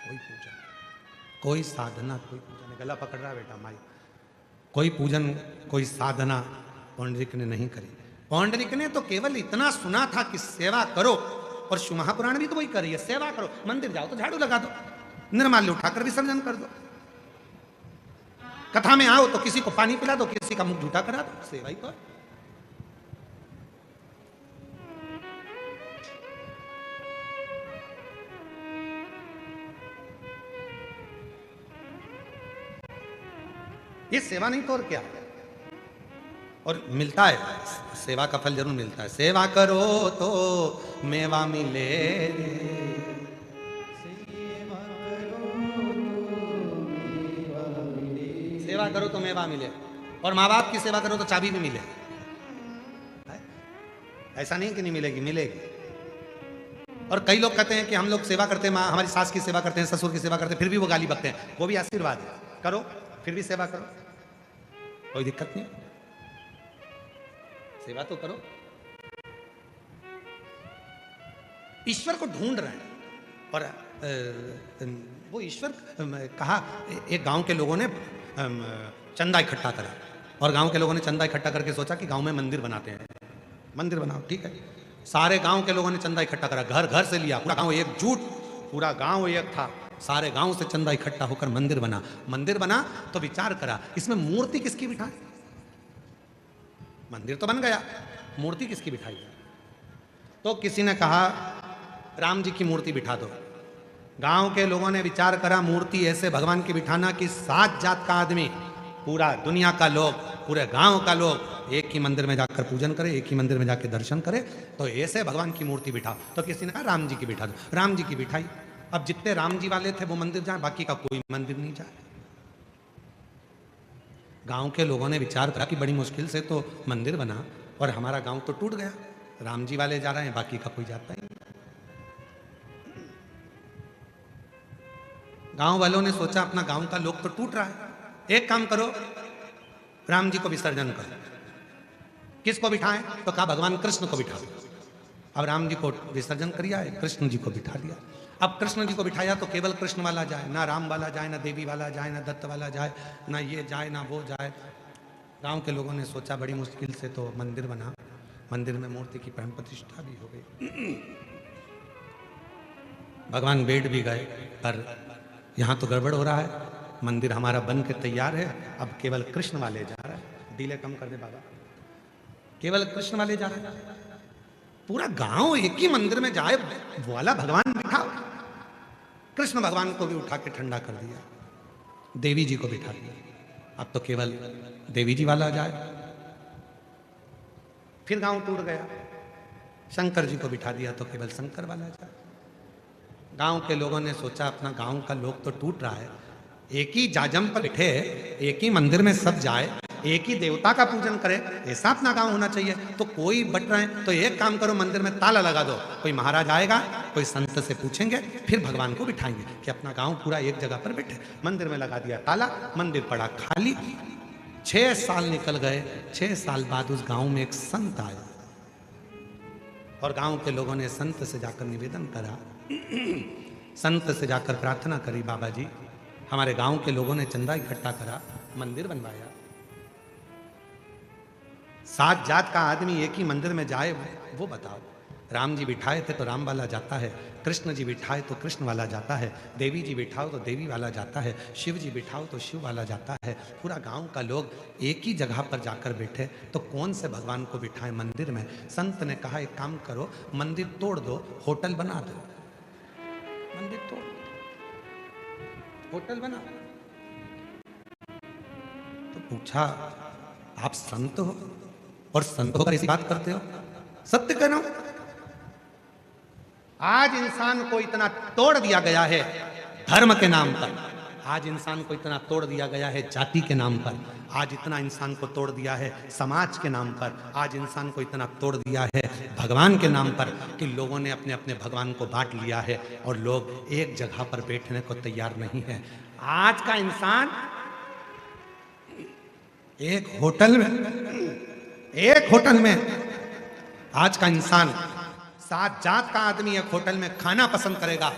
कोई पूजन, कोई साधना, कोई पूजन। गला पकड़ रहा बेटा माई। कोई पूजन, कोई साधना पौंडलिक ने नहीं करी। पौंडलिक ने तो केवल इतना सुना था कि सेवा करो, और शिव महापुराण भी तो वही करी है, सेवा करो। मंदिर जाओ तो झाड़ू लगा दो, निर्माल्य उठाकर विसर्जन कर दो, कथा में आओ तो किसी को पानी पिला दो, किसी का मुख झूठा करा दो, सेवा ही करो। ये सेवा नहीं तो और क्या? और मिलता है, सेवा का फल जरूर मिलता है। सेवा करो तो मेवा मिले रे, सेवा करो तो मेवा मिले, और माँ बाप की सेवा करो तो चाबी भी मिले। ऐसा नहीं कि नहीं मिलेगी, मिलेगी। और कई लोग कहते हैं कि हम लोग सेवा करते हैं, माँ हमारी सास की सेवा करते हैं, ससुर की सेवा करते हैं, फिर भी वो गाली बकते हैं। वो भी आशीर्वाद है, करो फिर भी सेवा करो, कोई दिक्कत नहीं, सेवा तो करो। ईश्वर को ढूंढ रहे हैं। और वो ईश्वर कहा, एक गांव के लोगों ने चंदा इकट्ठा करा, और गांव के लोगों ने चंदा इकट्ठा करके सोचा कि गांव में मंदिर बनाते हैं, मंदिर बनाओ। ठीक है, सारे गांव के लोगों ने चंदा इकट्ठा करा, घर घर से लिया, पूरा गांव एकजुट, पूरा गांव एक था, सारे गांव से चंदा इकट्ठा होकर मंदिर बना। मंदिर बना तो विचार करा इसमें मूर्ति किसकी बिठाए? मंदिर तो बन गया, मूर्ति किसकी बिठाई? तो किसी ने कहा राम जी की मूर्ति बिठा दो। गांव के लोगों ने विचार करा मूर्ति ऐसे भगवान की बिठाना कि 7 जात का आदमी, पूरा दुनिया का लोग, पूरे गांव का लोग एक ही मंदिर में जाकर पूजन करे, एक ही मंदिर में जाकर दर्शन करे, तो ऐसे भगवान की मूर्ति बिठाओ। तो किसी ने कहा राम जी की बिठा दो। राम जी की बिठाई। अब जितने राम जी वाले थे वो मंदिर जाए, बाकी का कोई मंदिर नहीं जाए। गांव के लोगों ने विचार करा कि बड़ी मुश्किल से तो मंदिर बना, और हमारा गांव तो टूट गया, राम जी वाले जा रहे हैं, बाकी का कोई जाता ही नहीं। गांव वालों ने सोचा अपना गांव का लोग तो टूट रहा है, एक काम करो राम जी को विसर्जन करो। किसको बिठाएं? तो कहा भगवान कृष्ण को बिठा दो। अब राम जी को विसर्जन कर आए, कृष्ण जी को बिठा दिया। अब कृष्ण जी को बिठाया तो केवल कृष्ण वाला जाए, ना राम वाला जाए, ना देवी वाला जाए, ना दत्त वाला जाए, ना ये जाए ना वो जाए। गांव के लोगों ने सोचा बड़ी मुश्किल से तो मंदिर बना, मंदिर में मूर्ति की प्राण प्रतिष्ठा भी हो गई, भगवान बैठ भी गए, पर यहाँ तो गड़बड़ हो रहा है, मंदिर हमारा बन के तैयार है, अब केवल कृष्ण वाले जा रहा है। डीले कम कर दे बाबा, केवल कृष्ण वाले जा रहे हैं। पूरा गांव एक ही मंदिर में जाए, वो वाला भगवान बिठा। कृष्ण भगवान को भी उठा के ठंडा कर दिया, देवी जी को बिठा दिया, अब तो केवल देवी जी वाला जाए। फिर गांव टूट गया, शंकर जी को बिठा दिया तो केवल शंकर वाला जाए। गांव के लोगों ने सोचा अपना गांव का लोग तो टूट रहा है, एक ही जाजम पर बैठे, एक ही मंदिर में सब जाए, एक ही देवता का पूजन करे, ऐसा अपना गांव होना चाहिए। तो कोई बट रहे हैं तो एक काम करो, मंदिर में ताला लगा दो, कोई महाराज आएगा, कोई संत से पूछेंगे, फिर भगवान को बिठाएंगे कि अपना गांव पूरा एक जगह पर बैठे। मंदिर में लगा दिया ताला, मंदिर पड़ा खाली। 6 साल निकल गए, 6 साल बाद उस गांव में एक संत आया और गांव के लोगों ने संत से जाकर निवेदन करा, संत से जाकर प्रार्थना करी, बाबा जी हमारे गांव के लोगों ने चंदा इकट्ठा करा, मंदिर बनवाया, 7 जात का आदमी एक ही मंदिर में जाए वो बताओ। राम जी बिठाए थे तो राम वाला जाता है, कृष्ण जी बिठाए तो कृष्ण वाला जाता है, देवी जी बिठाओ तो देवी वाला जाता है, शिव जी बिठाओ तो शिव वाला जाता है। पूरा गांव का लोग एक ही जगह पर जाकर बैठे तो कौन से भगवान को बिठाए मंदिर में? संत ने कहा एक काम करो, मंदिर तोड़ दो, होटल बना दो। मंदिर तोड़, होटल बना। तो पूछा आप संत हो और संत होकर ऐसी बात करते हो? सत्य कह रहा हूं, आज इंसान को इतना तोड़ दिया गया है धर्म के नाम पर, आज इंसान को इतना तोड़ दिया गया है जाति के नाम पर, आज इतना इंसान को तोड़ दिया है समाज के नाम पर, आज इंसान को इतना तोड़ दिया है भगवान के नाम पर कि लोगों ने अपने अपने भगवान को बांट लिया है और लोग एक जगह पर बैठने को तैयार नहीं है। आज का इंसान एक होटल में आज का इंसान 7 जात का आदमी एक होटल में खाना पसंद करेगा,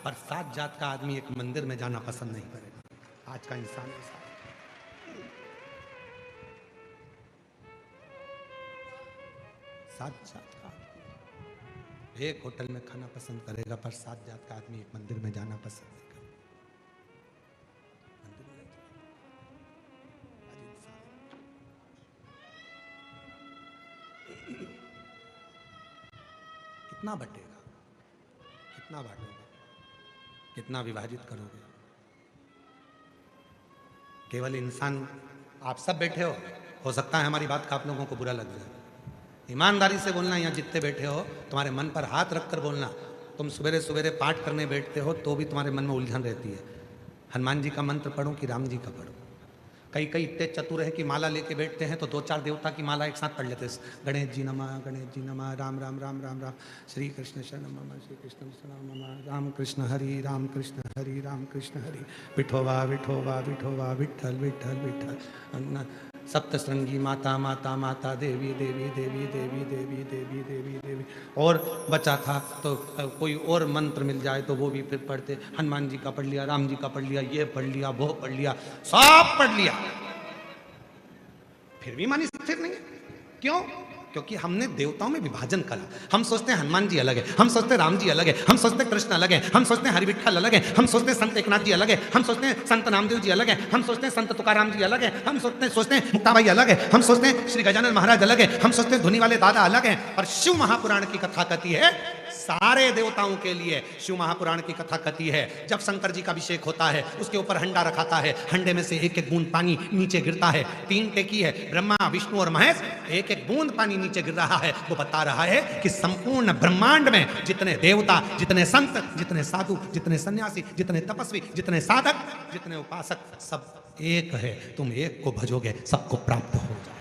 पर 7 जात का आदमी एक मंदिर में जाना पसंद नहीं करेगा। आज का इंसान ऐसा, 7 जात का आदमी एक होटल में खाना पसंद करेगा, पर 7 जात का आदमी एक मंदिर में जाना पसंद नहीं करेगा। कितना बटेगा, कितना बांटोगे, कितना विभाजित करोगे? केवल इंसान, आप सब बैठे हो सकता है हमारी बात का आप लोगों को बुरा लग जाए। ईमानदारी से बोलना, यहाँ जितने बैठे हो तुम्हारे मन पर हाथ रखकर बोलना। तुम सवेरे सवेरे पाठ करने बैठते हो तो भी तुम्हारे मन में उलझन रहती है, हनुमान जी का मंत्र पढ़ो कि राम जी का पढ़ो। कई इतने चतुर है कि माला लेके बैठते हैं तो 2-4 देवता की माला एक साथ पढ़ लेते हैं। गणेश जी नमः, गणेश जी नमः, राम राम राम राम राम, श्री कृष्ण शरणम मम, श्री कृष्ण शरणम मम, राम कृष्ण हरि, राम कृष्ण हरि, राम कृष्ण हरि, विठोबा विठोबा विठोबा, विठ्ठल विठ्ठल विठ्ठल, सप्तश्रृंगी माता माता माता, देवी देवी देवी देवी देवी देवी देवी देवी। और बचा था तो कोई और मंत्र मिल जाए तो वो भी फिर पढ़ते। हनुमान जी का पढ़ लिया, राम जी का पढ़ लिया, ये पढ़ लिया, वो पढ़ लिया, सब पढ़ लिया, फिर भी मन स्थिर नहीं। क्यों? क्योंकि हमने देवताओं में विभाजन करा। हम सोचते हैं हनुमान जी अलग है, हम सोचते हैं राम जी अलग है, हम सोचते हैं कृष्ण अलग है, हम सोचते हैं हरि विठ्ठल अलग है, हम सोचते हैं संत एकनाथ जी अलग है, हम सोचते हैं संत नामदेव जी अलग है, हम सोचते हैं संत तुकाराम जी अलग है, हम सोचते हैं मुक्ताबाई अलग है, हम सोचते हैं श्री गजानन महाराज अलग है, हम सोचते हैं धुनी वाले दादा अलग है। और शिव महापुराण की कथा कहती है सारे देवताओं के लिए, शिव महापुराण की कथा कहती है जब शंकर जी का अभिषेक होता है उसके ऊपर हंडा रखाता है, हंडे में से एक बूंद पानी नीचे गिरता है। 3 टेकी है, ब्रह्मा विष्णु और महेश, एक बूंद पानी नीचे गिर रहा है। वो बता रहा है कि संपूर्ण ब्रह्मांड में जितने देवता, जितने संत, जितने साधु, जितने सन्यासी, जितने तपस्वी, जितने साधक, जितने उपासक, सब एक है। तुम एक को भजोगे सबको प्राप्त हो जाए।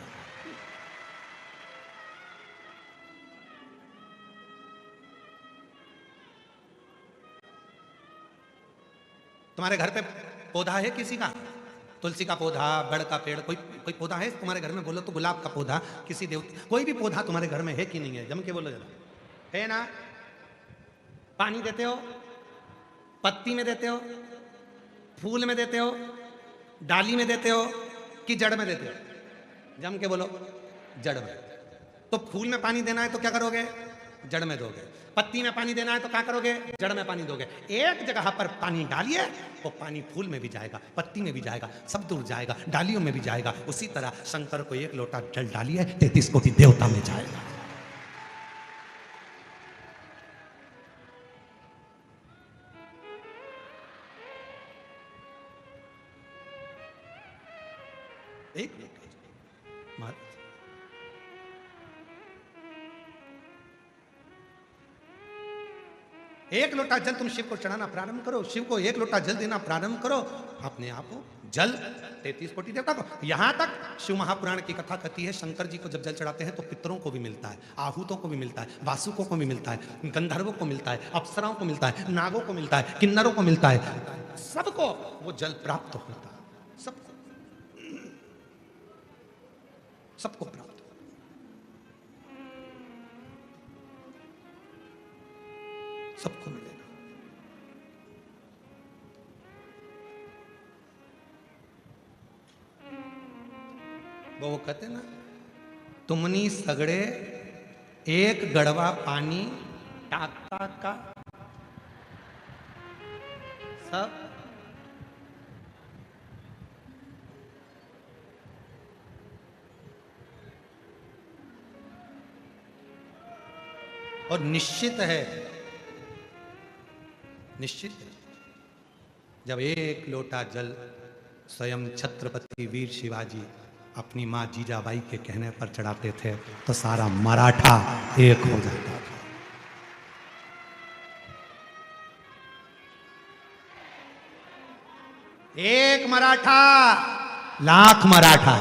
तुम्हारे घर पे पौधा है किसी का? तुलसी का पौधा, बड़ का पेड़, कोई कोई पौधा है तुम्हारे घर में? बोलो तो गुलाब का पौधा, किसी देवता, कोई भी पौधा तुम्हारे घर में है कि नहीं है? जम के बोलो जरा, है ना? पानी देते हो? पत्ती में देते हो, फूल में देते हो, डाली में देते हो कि जड़ में देते हो? जम के बोलो, जड़ में। तो फूल में पानी देना है तो क्या करोगे? जड़ में दोगे। पत्ती में पानी देना है तो क्या करोगे? जड़ में पानी दोगे। एक जगह पर पानी डालिए, वो पानी फूल में भी जाएगा, पत्ती में भी जाएगा, सब दूर जाएगा, डालियों में भी जाएगा। उसी तरह शंकर को एक लोटा जल डालिए, 33 कोटि देवता में जाएगा। एक एक लोटा जल तुम शिव को चढ़ाना प्रारंभ करो, शिव को एक लोटा जल देना प्रारंभ करो, अपने आप को जल 33 कोटि देवता को। यहां तक शिव महापुराण की कथा कहती है, शंकर जी को जब जल चढ़ाते हैं तो पितरों को भी मिलता है, आहूतों को भी मिलता है, वासुकों को भी मिलता है, गंधर्वों को मिलता है, अप्सराओं को मिलता है, नागों को मिलता है, किन्नरों को मिलता है, सबको वो जल प्राप्त होता है, सबको सबको प्राप्त। सबको मिलेगा। वो कहते ना, तुमनी सगड़े एक गड़वा पानी टाकता का सब और निश्चित है, निश्चित है, जब एक लोटा जल स्वयं छत्रपति वीर शिवाजी अपनी मां जीजाबाई के कहने पर चढ़ाते थे तो सारा मराठा एक हो जाता था। एक मराठा लाख मराठा,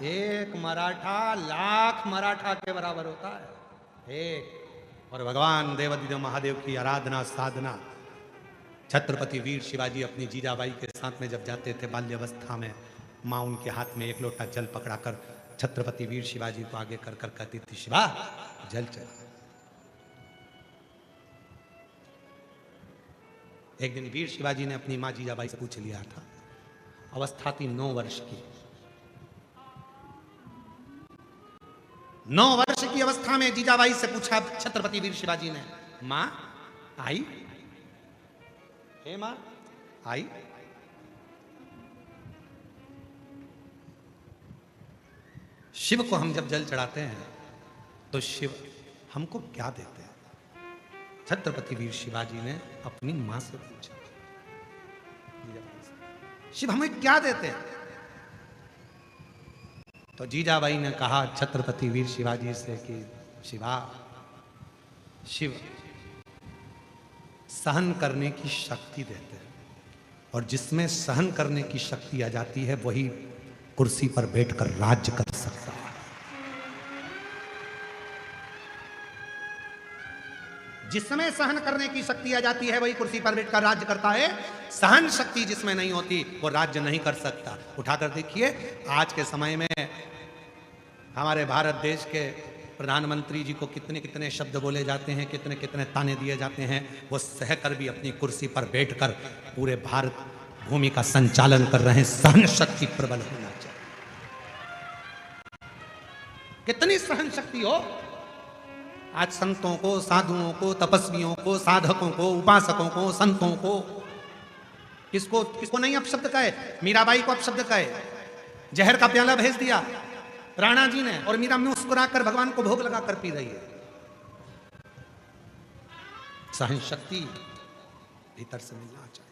एक मराठा लाख मराठा के बराबर होता है, एक। और भगवान देवादिदेव महादेव की आराधना साधना, छत्रपति वीर शिवाजी अपनी जीजाबाई के साथ में जब जाते थे बाल्यावस्था में, माँ उनके हाथ में एक लोटा जल पकड़ाकर छत्रपति वीर शिवाजी को आगे कर कर कहती थी, शिवा जल चढ़ा। एक दिन वीर शिवाजी ने अपनी माँ जीजाबाई से पूछ लिया था, अवस्था थी 9 वर्ष की, 9 वर्ष की अवस्था में जीजाबाई से पूछा छत्रपति वीर शिवाजी ने, मां आई? हे मां आई? शिव को हम जब जल चढ़ाते हैं तो शिव हमको क्या देते हैं? छत्रपति वीर शिवाजी ने अपनी मां से पूछा, शिव हमें क्या देते हैं? तो जीजाबाई ने कहा छत्रपति वीर शिवाजी से कि शिवा, शिव सहन करने की शक्ति देते हैं, और जिसमें सहन करने की शक्ति आ जाती है वही कुर्सी पर बैठकर राज्य कर सकता है। जिसमें सहन करने की शक्ति आ जाती है वही कुर्सी पर बैठकर राज्य करता है। सहन शक्ति जिसमें नहीं होती वो राज्य नहीं कर सकता। उठाकर देखिए, आज के समय में हमारे भारत देश के प्रधानमंत्री जी को कितने कितने शब्द बोले जाते हैं, कितने कितने ताने दिए जाते हैं, वो सहकर भी अपनी कुर्सी पर बैठकर पूरे भारत भूमि का संचालन कर रहे हैं। सहन शक्ति प्रबल होना चाहिए। कितनी सहन शक्ति हो। आज संतों को, साधुओं को, तपस्वियों को, साधकों को, उपासकों को, संतों को, किसको किसको नहीं अपशब्द कहे? मीराबाई को अपशब्द कहे, जहर का प्याला भेज दिया राणा जी ने, और मीरा मुस्कुराकर भगवान को भोग लगाकर पी रही है। सहन शक्ति भीतर से मिलना चाहिए।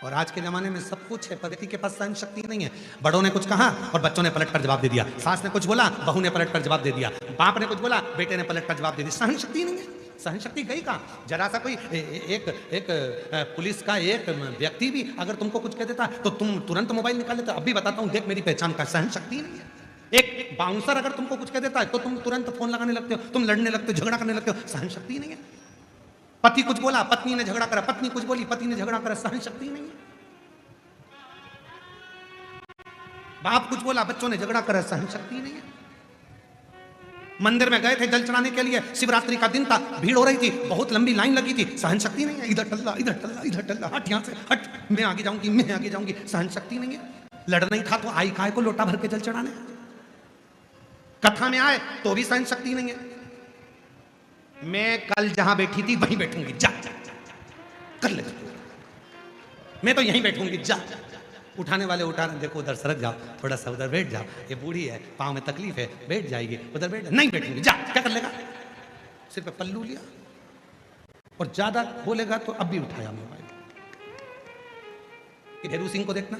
और आज के जमाने में सब कुछ है पर व्यक्ति के पास सहन शक्ति नहीं है। बड़ों ने कुछ कहा और बच्चों ने पलटकर जवाब दे दिया, सास ने कुछ बोला बहू ने पलटकर जवाब दे दिया, बाप ने कुछ बोला बेटे ने पलटकर जवाब दे दिया। सहन शक्ति नहीं है। सहन शक्ति गई कहाँ? जरा सा कोई एक पुलिस का एक व्यक्ति भी अगर तुमको कुछ कह देता तो तुम तुरंत मोबाइल निकाल लेते, अभी बताता हूं देख मेरी पहचान का। सहन शक्ति नहीं है। एक बाउंसर अगर तुमको कुछ कह देता है तो तुम तुरंत फोन लगाने लगते हो, तुम लड़ने लगते हो, झगड़ा करने लगते हो। सहन शक्ति नहीं है। पति कुछ बोला, पत्नी ने झगड़ा करा, पत्नी कुछ बोली, पति ने झगड़ा करा, सहन शक्ति नहीं है। बाप कुछ बोला, बच्चों ने झगड़ा करा, सहन शक्ति नहीं है। मंदिर में गए थे जल चढ़ाने के लिए, शिवरात्रि का दिन था, भीड़ हो रही थी, बहुत लंबी लाइन लगी थी, सहन शक्ति नहीं है। इधर टल्ला, इधर टल्ला, इधर टल्ला, हट यहां से हट, मैं आगे जाऊंगी, मैं आगे जाऊंगी, सहन शक्ति नहीं है। लड़ना ही था तो आई काय को लोटा भर के जल चढ़ाने। कथा में आए तो भी सहन शक्ति नहीं है। मैं कल जहां बैठी थी वहीं बैठूंगी, जा, जा, जा, जा कर ले, मैं तो यहीं बैठूंगी, जा। उठाने वाले उठा रहे, देखो उधर सरक जाओ, थोड़ा सा उधर बैठ जाओ, ये बूढ़ी है, पाँव में तकलीफ है, बैठ जाएगी, उधर बैठ, नहीं बैठूंगी, जा, क्या कर लेगा। सिर पे पल्लू लिया, और ज्यादा बोलेगा तो अब भी उठाया मोबाइल। धेरू सिंह को देखना,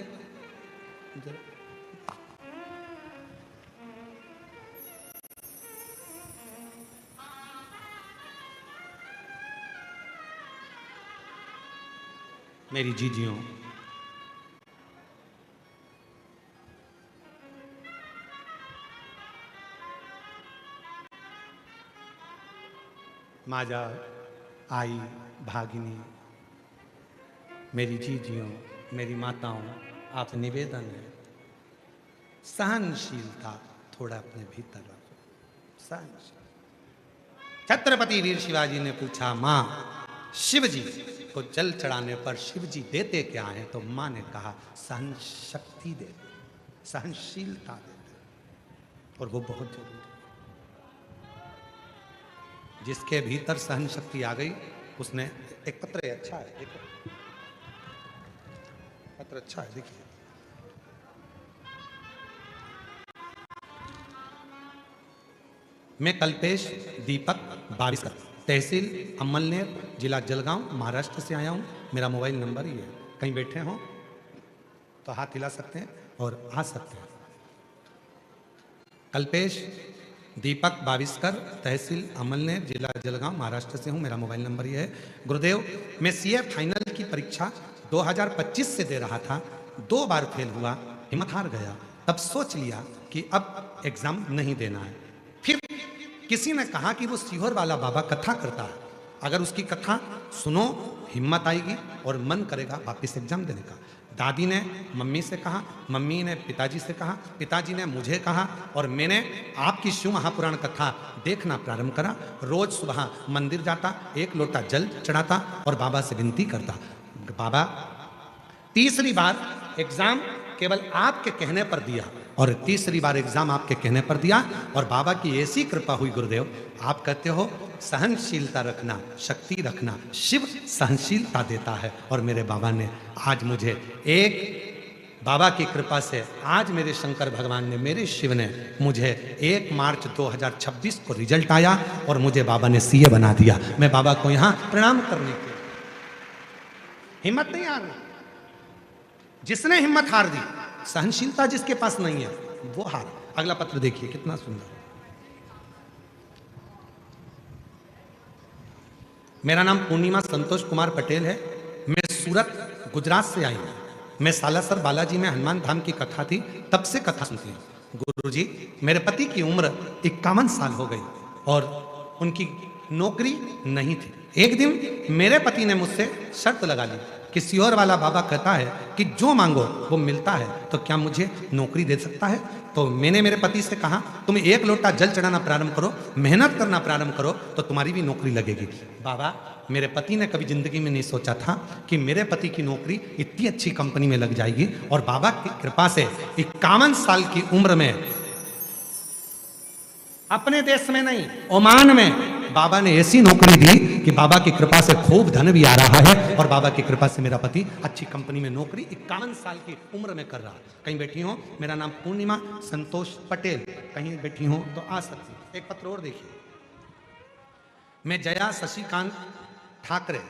मेरी जीजियों, माजा, आई, भागिनी, मेरी जीजियों, मेरी माताओं, आप निवेदन है, सहनशीलता थोड़ा अपने भीतर रखो। सहनशील। छत्रपति वीर शिवाजी ने पूछा, मां शिव जी को जल चढ़ाने पर शिव जी देते क्या है? तो मां ने कहा, सहन शक्ति देते, सहनशीलता देते, और वो बहुत जरूरी है। जिसके भीतर सहन शक्ति आ गई, उसने, एक पत्र है, अच्छा है, देखो पत्र अच्छा है, देखिए। मैं कल्पेश दीपक 22 तहसील अमलनेर, जिला जलगांव, महाराष्ट्र से आया हूं। मेरा मोबाइल नंबर ही है, कहीं बैठे हो तो हाथ हिला सकते हैं और आ सकते हैं। कल्पेश दीपक 22 तहसील अमलनेर, जिला जलगांव, महाराष्ट्र से हूं। मेरा मोबाइल नंबर ये है। गुरुदेव, मैं सीए फाइनल की परीक्षा 2025 से दे रहा था, 2 बार फेल हुआ, हिम्मत हार गया। तब सोच लिया कि अब एग्जाम नहीं देना है। फिर किसी ने कहा कि वो सीहोर वाला बाबा कथा करता है, अगर उसकी कथा सुनो हिम्मत आएगी और मन करेगा वापस एग्जाम देने का। दादी ने मम्मी से कहा, मम्मी ने पिताजी से कहा, पिताजी ने मुझे कहा, और मैंने आपकी शिव महापुराण कथा देखना प्रारंभ करा। रोज सुबह मंदिर जाता, 1 लोटा जल चढ़ाता और बाबा से विनती करता, बाबा तीसरी बार एग्जाम केवल आपके कहने पर दिया, और तीसरी बार एग्जाम आपके कहने पर दिया, और बाबा की ऐसी कृपा हुई गुरुदेव, आप कहते हो सहनशीलता रखना, शक्ति रखना, शिव सहनशीलता देता है। और मेरे बाबा ने आज मुझे, एक बाबा की कृपा से आज मेरे शंकर भगवान ने, मेरे शिव ने मुझे 1 मार्च 2026 को रिजल्ट आया और मुझे बाबा ने सीए बना दिया। मैं बाबा को यहाँ प्रणाम करने के, हिम्मत नहीं हारना। जिसने हिम्मत हार दी, सहनशीलता जिसके पास नहीं है, वो हार। अगला पत्र देखिए, कितना सुंदर। मेरा नाम पूर्णिमा संतोष कुमार पटेल है। मैं सूरत गुजरात से आई हूं। मैं सालासर बालाजी में हनुमान धाम की कथा थी, तब से कथा सुनती हूँ। गुरुजी, मेरे पति की उम्र 51 साल हो गई और उनकी नौकरी नहीं थी। एक दिन मेरे पति ने मुझसे शर्त लगा ली कि सीहोर वाला बाबा कहता है कि जो मांगो वो मिलता है, तो क्या मुझे नौकरी दे सकता है? तो मैंने मेरे पति से कहा, तुम 1 लोटा जल चढ़ाना प्रारंभ करो, मेहनत करना प्रारंभ करो, तो तुम्हारी भी नौकरी लगेगी। बाबा, मेरे पति ने कभी जिंदगी में नहीं सोचा था कि मेरे पति की नौकरी इतनी अच्छी कंपनी में लग जाएगी, और बाबा की कृपा से 51 साल की उम्र में, अपने देश में नहीं, ओमान में बाबा ने ऐसी नौकरी दी कि बाबा की कृपा से खूब धन भी आ रहा है, और बाबा की कृपा से मेरा पति अच्छी कंपनी में नौकरी 51 साल की उम्र में कर रहा है। कहीं बैठी हो, मेरा नाम पूर्णिमा संतोष पटेल, कहीं बैठी हो तो आ सकती। एक पत्र और देखिए। मैं जया शशिकांत ठाकरे,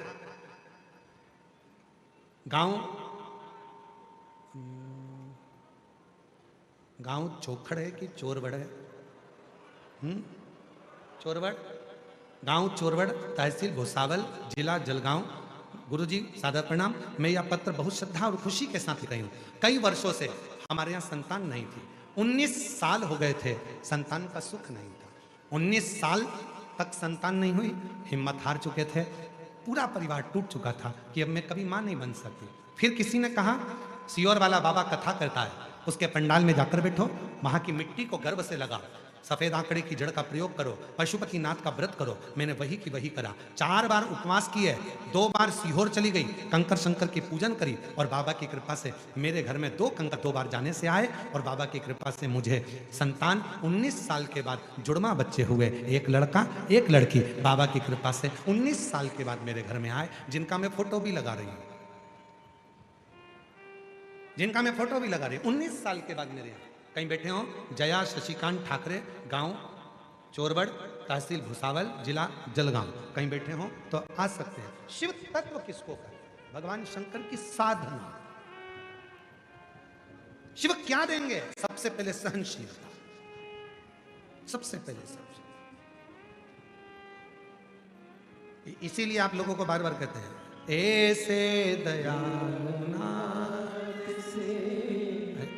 गांव चोखड़ है कि चोरवड़ है? चोरवड़, गांव चोरवड़, तहसील भुसावल, जिला जलगांव। गुरुजी सादर प्रणाम। मैं यह पत्र बहुत श्रद्धा और खुशी के साथ लिख रही हूँ। कई वर्षों से हमारे यहाँ संतान नहीं थी। 19 साल हो गए थे, संतान का सुख नहीं था। 19 साल तक संतान नहीं हुई, हिम्मत हार चुके थे। पूरा परिवार टूट चुका था कि अब मैं कभी मां नहीं बन सकती। फिर किसी ने कहा सियोर वाला बाबा कथा करता है, उसके पंडाल में जाकर बैठो, वहां की मिट्टी को गर्व से लगाओ, सफेद आंकड़े की जड़ का प्रयोग करो, पशुपति नाथ का व्रत करो। मैंने वही की वही करा। 4 बार उपवास किए, 2 बार सीहोर चली गई, कंकर शंकर की पूजन करी और बाबा की कृपा से मेरे घर में 2 कंकर 2 बार जाने से आए और बाबा की कृपा से मुझे संतान 19 साल के बाद जुड़वा बच्चे हुए, 1 लड़का 1 लड़की। बाबा की कृपा से 19 साल के बाद मेरे घर में आए, जिनका मैं फोटो भी लगा रही हूं, जिनका मैं फोटो भी लगा रही हूं। 19 साल के बाद मेरे यहाँ कहीं बैठे हो, जया शशिकांत ठाकरे, गांव चोरबड़, तहसील भुसावल, जिला जलगांव, कहीं बैठे हो तो आ सकते हैं। शिव तत्व किसको कहे? भगवान शंकर की साधना। शिव क्या देंगे? सबसे पहले सहनशीलता, सबसे पहले सहनशीलता। इसीलिए आप लोगों को बार बार कहते हैं ऐसे दयालु नाथ से।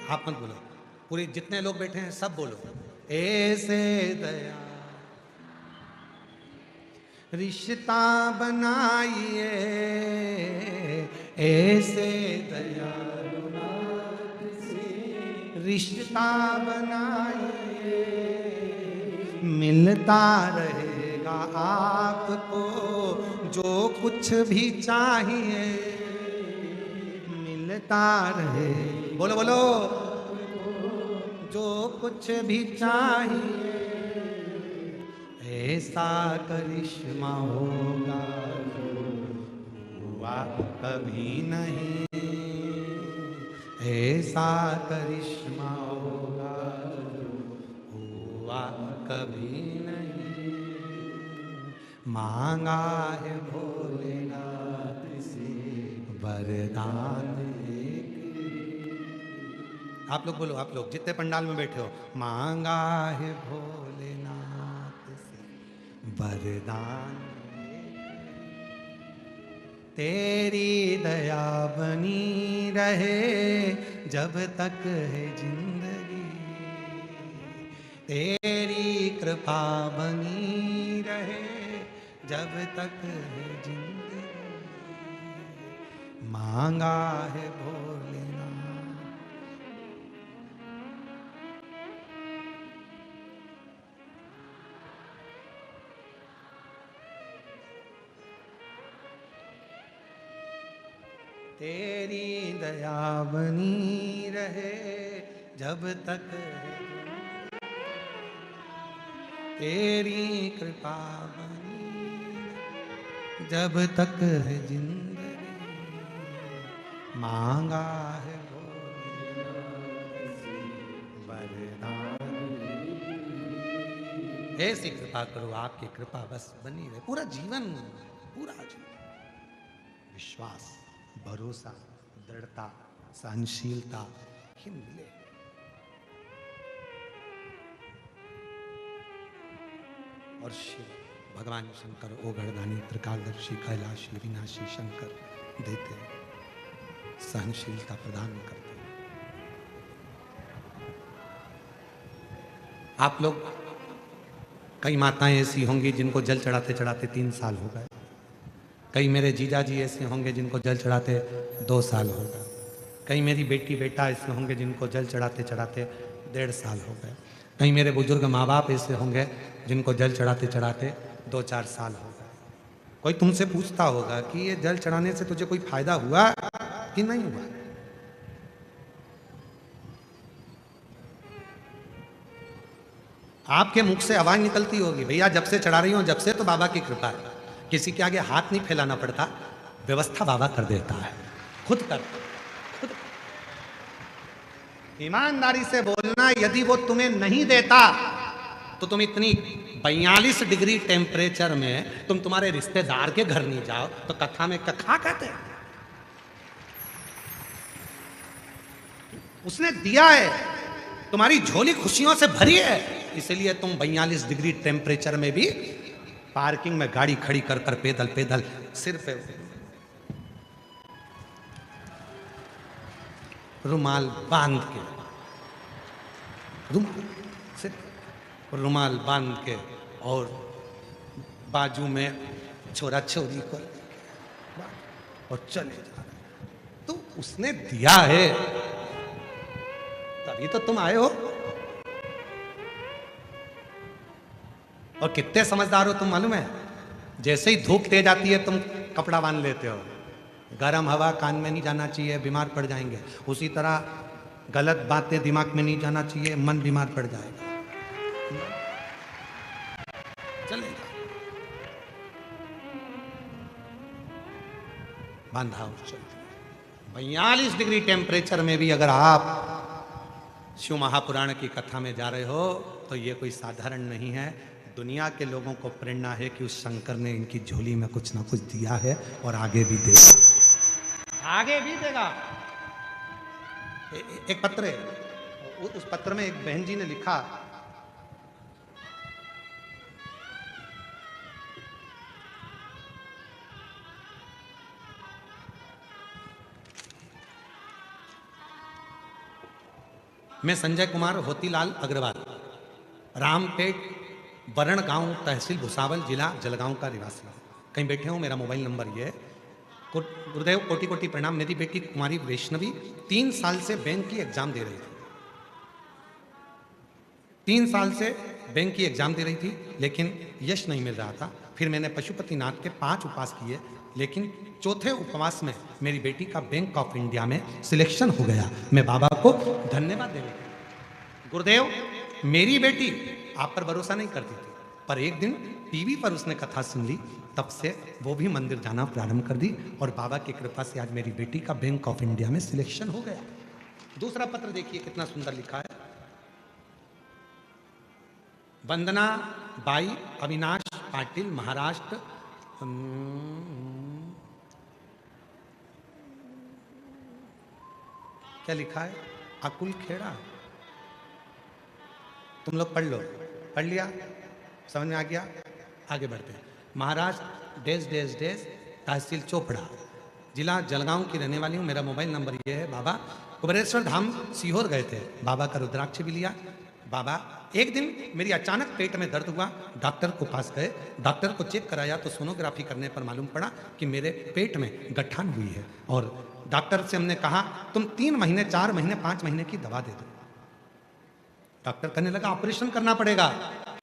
आप मत बोलो, पूरे जितने लोग बैठे हैं सब बोलो, ऐसे दया रिश्ता बनाइए, ऐसे दयालु नाथ से रिश्ता बनाइए, मिलता रहेगा आपको जो कुछ भी चाहिए, मिलता रहे, बोलो बोलो, जो कुछ भी चाहिए, ऐसा करिश्मा होगा हुआ कभी नहीं, ऐसा करिश्मा होगा हुआ कभी नहीं, मांगा है भोलेनाथ से वरदान। आप लोग बोलो, आप लोग जितने पंडाल में बैठे हो, मांगा है भोलेनाथ से वरदान, तेरी दया बनी रहे जब तक है जिंदगी, तेरी कृपा बनी रहे जब तक है जिंदगी, मांगा है भोलेनाथ। तेरी दया बनी रहे जब तक है, तेरी कृपा बनी जब तक है जिंदगी, मांगा है वरदान। ऐसी कृपा करो, आपकी कृपा बस बनी रहे पूरा जीवन, पूरा जीवन। विश्वास, भरोसा, दृढ़ता, सहनशीलता ही मिले। और शिव भगवान शंकर ओगढ़दानी, त्रिकालदर्शी, कैलाशी, विनाशी शंकर देते, सहनशीलता प्रदान करते। आप लोग, कई माताएं ऐसी होंगी जिनको जल चढ़ाते चढ़ाते 3 साल हो गए, कई मेरे जीजा जी ऐसे होंगे जिनको जल चढ़ाते 2 साल हो गए, कई मेरी बेटी बेटा ऐसे होंगे जिनको जल चढ़ाते चढ़ाते 1.5 साल हो गए, कई मेरे बुजुर्ग माँ बाप ऐसे होंगे जिनको जल चढ़ाते चढ़ाते 2-4 साल हो गए। कोई तुमसे पूछता होगा कि ये जल चढ़ाने से तुझे कोई फायदा हुआ कि नहीं हुआ? आपके मुख से आवाज निकलती होगी, भैया जब से चढ़ा रही हूं, जब से तो बाबा की कृपा है। किसी के आगे हाथ नहीं फैलाना पड़ता, व्यवस्था बाबा कर देता है, खुद कर, खुद। ईमानदारी से बोलना, यदि वो तुम्हें नहीं देता तो तुम इतनी 42 डिग्री टेम्परेचर में तुम तुम्हारे रिश्तेदार के घर नहीं जाओ तो कथा में कथा कहते हैं। उसने दिया है, तुम्हारी झोली खुशियों से भरी है, इसलिए तुम 42 डिग्री टेम्परेचर में भी पार्किंग में गाड़ी खड़ी कर कर पैदल पैदल सिर पे रुमाल बांध के, रुमाल बांध के और बाजू में छोरा छोरी को और चले जा रहे हैं। तो उसने दिया है तभी तो तुम आए हो। और कितने समझदार हो तुम मालूम है, जैसे ही धूप तेज आती है तुम कपड़ा बांध लेते हो। गर्म हवा कान में नहीं जाना चाहिए, बीमार पड़ जाएंगे। उसी तरह गलत बातें दिमाग में नहीं जाना चाहिए, मन बीमार पड़ जाएगा। चलेगा बांधा हो चलती है। 42 डिग्री टेम्परेचर में भी अगर आप शिव महापुराण की कथा में जा रहे हो तो ये कोई साधारण नहीं है। दुनिया के लोगों को प्रेरणा है कि उस शंकर ने इनकी झोली में कुछ ना कुछ दिया है और आगे भी देगा, आगे भी देगा। एक पत्र है, उस पत्र में एक बहन जी ने लिखा, मैं संजय कुमार होतीलाल अग्रवाल, रामपेट बरण गांव, तहसील भुसावल, जिला जलगांव का निवासी हूँ। कहीं बैठे हूँ, मेरा मोबाइल नंबर ये है। गुरुदेव कोटि कोटि प्रणाम। मेरी बेटी कुमारी वैष्णवी 3 साल से बैंक की एग्जाम दे रही थी। 3 साल से बैंक की एग्जाम दे रही थी, लेकिन यश नहीं मिल रहा था। फिर मैंने पशुपतिनाथ के 5 उपवास किए, लेकिन चौथे उपवास में मेरी बेटी का बैंक ऑफ इंडिया में सिलेक्शन हो गया। मैं बाबा को धन्यवाद देना। गुरुदेव, मेरी बेटी आप पर भरोसा नहीं करती थी, पर एक दिन टीवी पर उसने कथा सुन ली, तब से वो भी मंदिर जाना प्रारंभ कर दी और बाबा की कृपा से आज मेरी बेटी का बैंक ऑफ इंडिया में सिलेक्शन हो गया। दूसरा पत्र देखिए कितना सुंदर लिखा है। वंदना बाई, अविनाश पाटिल, महाराष्ट्र। क्या लिखा है? अकुल खेड़ा। तुम लोग पढ़ लो, पढ़ लिया, समझ में आ गया? आगे बढ़ते हैं। महाराष्ट्र डेज डेज डेज, तहसील चोपड़ा, जिला जलगांव की रहने वाली हूँ। मेरा मोबाइल नंबर ये है। बाबा कुबेरेश्वर धाम सीहोर गए थे, बाबा का रुद्राक्ष भी लिया। बाबा, एक दिन मेरी अचानक पेट में दर्द हुआ, डॉक्टर को पास गए, डॉक्टर को चेक कराया तो सोनोग्राफी करने पर मालूम पड़ा कि मेरे पेट में गठान हुई है। और डॉक्टर से हमने कहा तुम 3 महीने, 4 महीने, 5 महीने की दवा दे दो। डॉक्टर कहने लगा ऑपरेशन करना पड़ेगा।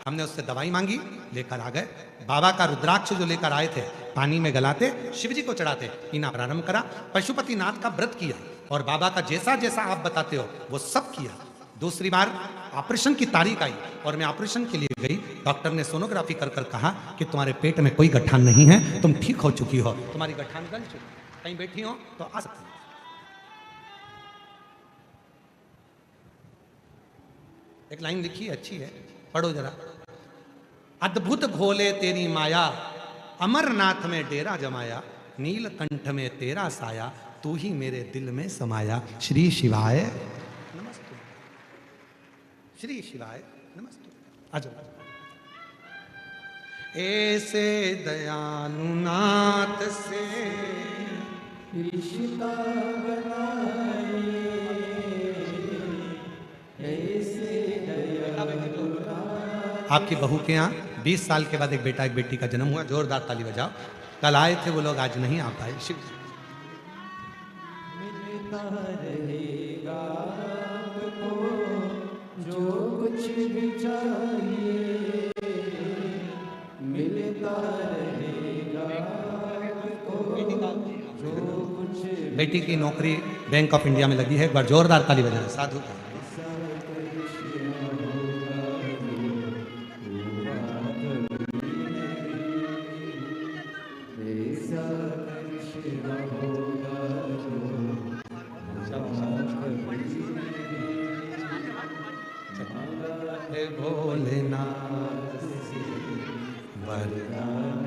हमने उससे दवाई मांगी, लेकर आ गए। बाबा का रुद्राक्ष जो लेकर आए थे, पानी में गलाते, शिव जी को चढ़ाते, पीना प्रारंभ करा। पशुपतिनाथ का व्रत किया और बाबा का जैसा जैसा आप बताते हो वो सब किया। दूसरी बार ऑपरेशन की तारीख आई और मैं ऑपरेशन के लिए गई। डॉक्टर ने सोनोग्राफी कर कर कहा कि तुम्हारे पेट में कोई गठान नहीं है, तुम ठीक हो चुकी हो, तुम्हारी गठान गल चुकी, कहीं बैठी हो तो आ सकती। एक लाइन लिखी है, अच्छी है, पढ़ो जरा। अद्भुत घोले तेरी माया, अमरनाथ में डेरा जमाया, नीलकंठ में तेरा साया, तू ही मेरे दिल में समाया। श्री शिवाय नमस्ते, श्री शिवाय नमस्ते। आ जाओ। ऐसे दयालु नाथ से रिश्ता बनाए, आपकी बहू के यहाँ 20 साल के बाद एक बेटा एक बेटी का जन्म हुआ। जोरदार ताली बजाओ। कल आए थे वो लोग, आज नहीं आ पाए। शिव मिलता रहेगा आपको जो कुछ भी चाहिए, मिलता रहेगा आपको जो कुछ। बेटी की नौकरी बैंक ऑफ इंडिया में लगी है। एक बार जोरदार ताली बजाएं। साधु भोलेनाथ वरदान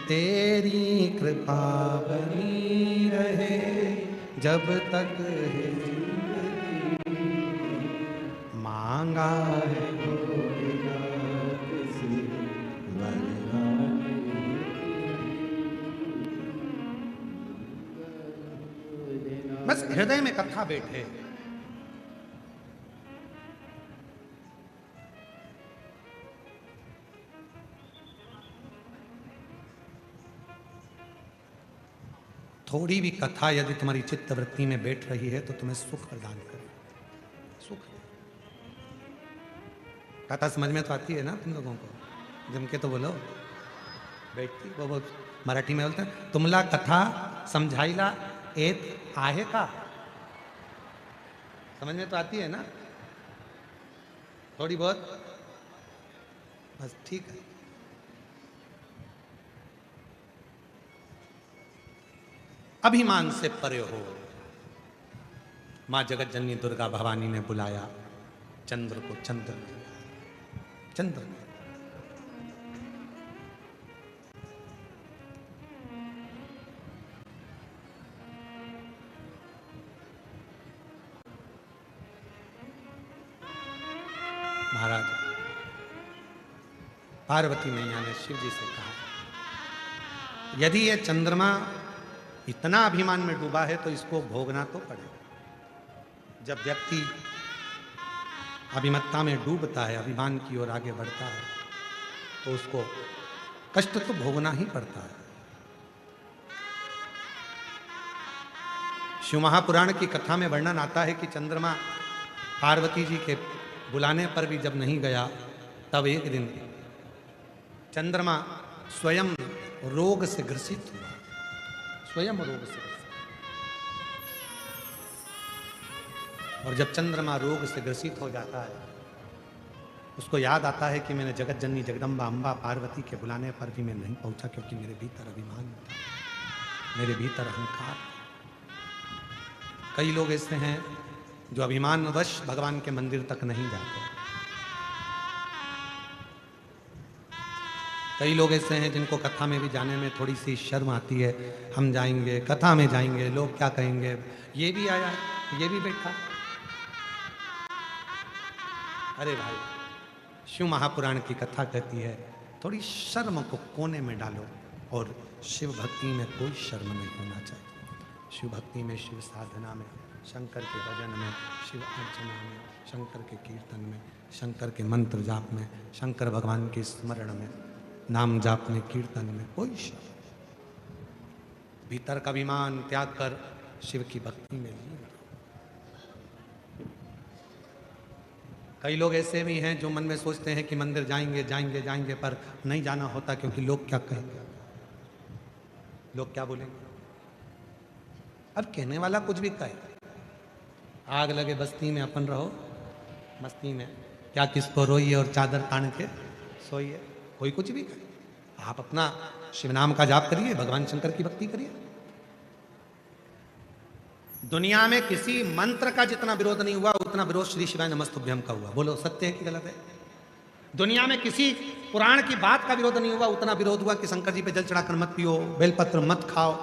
तेरी कृपा बनी रहे जब तक है मांगा है भोलेनाथ से वरदान। बस हृदय में कथा बैठे। थोड़ी भी कथा यदि तुम्हारी चित्त वृत्ति में बैठ रही है तो तुम्हें सुख प्रदान करे, सुख। कथा समझ में तो आती है ना तुम लोगों को? जम के तो बोलो। बैठती वो मराठी में बोलते हैं, तुमला कथा समझाईला एत आहे का? समझ में तो आती है ना थोड़ी बहुत? बस ठीक है। अभिमान से परे हो। मां जगत जननी दुर्गा भवानी ने बुलाया चंद्र को, चंद्र चंद्र महाराज पार्वती मैया ने शिव जी से कहा, यदि ये चंद्रमा इतना अभिमान में डूबा है तो इसको भोगना तो पड़ेगा। जब व्यक्ति अभिमत्ता में डूबता है, अभिमान की ओर आगे बढ़ता है, तो उसको कष्ट तो भोगना ही पड़ता है। शिव महापुराण की कथा में वर्णन आता है कि चंद्रमा पार्वती जी के बुलाने पर भी जब नहीं गया, तब एक दिन चंद्रमा स्वयं रोग से ग्रसित हुआ, स्वयं रोग से ग्रसित। और जब चंद्रमा रोग से ग्रसित हो जाता है, उसको याद आता है कि मैंने जगत जननी जगदम्बा अम्बा पार्वती के बुलाने पर भी मैं नहीं पहुंचा, क्योंकि मेरे भीतर अभिमान था, मेरे भीतर अहंकार। कई लोग ऐसे हैं जो अभिमानवश भगवान के मंदिर तक नहीं जाते। कई लोग ऐसे हैं जिनको कथा में भी जाने में थोड़ी सी शर्म आती है। हम जाएंगे, कथा में जाएंगे, लोग क्या कहेंगे, ये भी आया, ये भी बैठा। अरे भाई, शिव महापुराण की कथा कहती है थोड़ी शर्म को कोने में डालो, और शिव भक्ति में कोई शर्म नहीं होना चाहिए। शिव भक्ति में, शिव साधना में, शंकर के भजन में, शिव अर्चना में, शंकर के कीर्तन में, शंकर के मंत्र जाप में, शंकर भगवान के स्मरण में, नाम जाप में, कीर्तन में कोई शर्म। भीतर का अभिमान त्याग कर शिव की भक्ति में लीन। कई लोग ऐसे भी हैं जो मन में सोचते हैं कि मंदिर जाएंगे जाएंगे जाएंगे, पर नहीं जाना होता क्योंकि लोग क्या कहेंगे, लोग क्या बोलेंगे। अब कहने वाला कुछ भी कहे, आग लगे बस्ती में अपन रहो मस्ती में, क्या किसको रोइए और चादर तान के सोइए। कोई कुछ भी कहे, आप अपना शिव नाम का जाप करिए, भगवान शंकर की भक्ति करिए। दुनिया में किसी मंत्र का जितना विरोध नहीं हुआ, उतना विरोध श्री शिवाय नमस्तुभ्यम का हुआ। बोलो सत्य है कि गलत है? दुनिया में किसी पुराण की बात का विरोध नहीं हुआ, उतना विरोध हुआ कि शंकर जी पे जल चढ़ाकर मत पियो, बेलपत्र मत खाओ,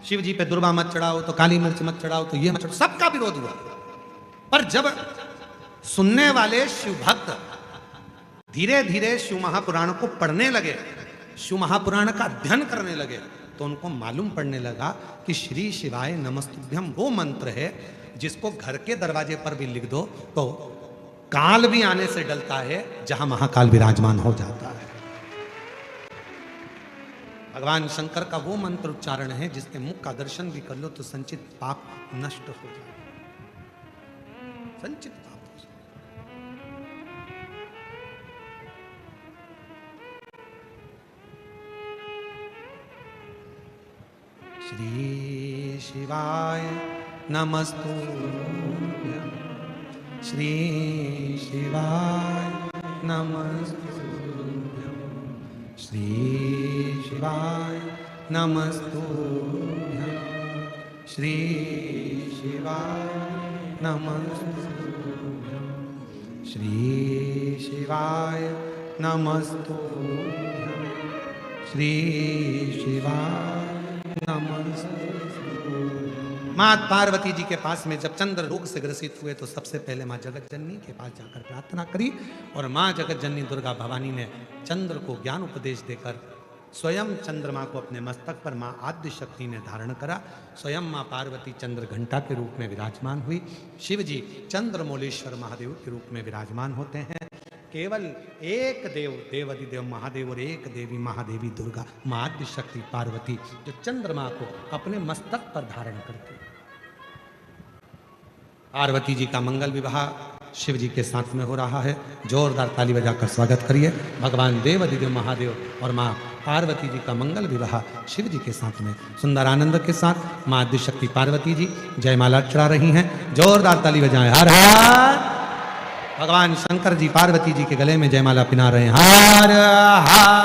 शिव जी पे दुर्वा मत चढ़ाओ, तो काली मिर्च मत चढ़ाओ, तो ये मत चढ़ाओ, सबका विरोध हुआ। पर जब सुनने वाले शिव भक्त धीरे धीरे शिव महापुराण को पढ़ने लगे, शिव महापुराण का अध्ययन करने लगे, तो उनको मालूम पड़ने लगा कि श्री शिवाय नमस्तुभ्यम वो मंत्र है जिसको घर के दरवाजे पर भी लिख दो तो काल भी आने से डरता है, जहां महाकाल विराजमान हो जाता है। भगवान शंकर का वो मंत्र उच्चारण है जिसके मुख का दर्शन भी कर लो तो संचित पाप नष्ट हो जाए, संचित पाप। श्री शिवाय नमस्तुभ्यं, श्री शिवाय नमस्तुभ्यं, श्री शिवाय नमस्तुभ्यं, श्री शिवाय नमस्तुभ्यं, श्री शिवाय नमस्तुभ्यं, श्री शिवाय मां पार्वती जी के पास में जब चंद्र रोग से ग्रसित हुए तो सबसे पहले मां जगत जननी के पास जाकर प्रार्थना करी, और मां जगत जननी दुर्गा भवानी ने चंद्र को ज्ञान उपदेश देकर स्वयं चंद्रमा को अपने मस्तक पर मां आद्य शक्ति ने धारण करा। स्वयं मां पार्वती चंद्र घंटा के रूप में विराजमान हुई, शिव जी चंद्रमौलेश्वर महादेव के रूप में विराजमान होते हैं। केवल एक देव देवाधिदेव महादेव और एक देवी महादेवी दुर्गा माँ आद्य शक्ति पार्वती जो चंद्रमा को अपने मस्तक पर धारण करती। पार्वती जी का मंगल विवाह शिव जी के साथ में हो रहा है। जोरदार ताली बजाकर स्वागत करिए। भगवान देवाधिदेव महादेव और माँ पार्वती जी का मंगल विवाह शिव जी के साथ में सुंदर आनंद के साथ माँ आद्य शक्ति पार्वती जी जयमाला चढ़ा रही हैं। जोरदार ताली बजाएं। हर हर। भगवान शंकर जी पार्वती जी के गले में जयमाला पिना रहे हैं। हर हर।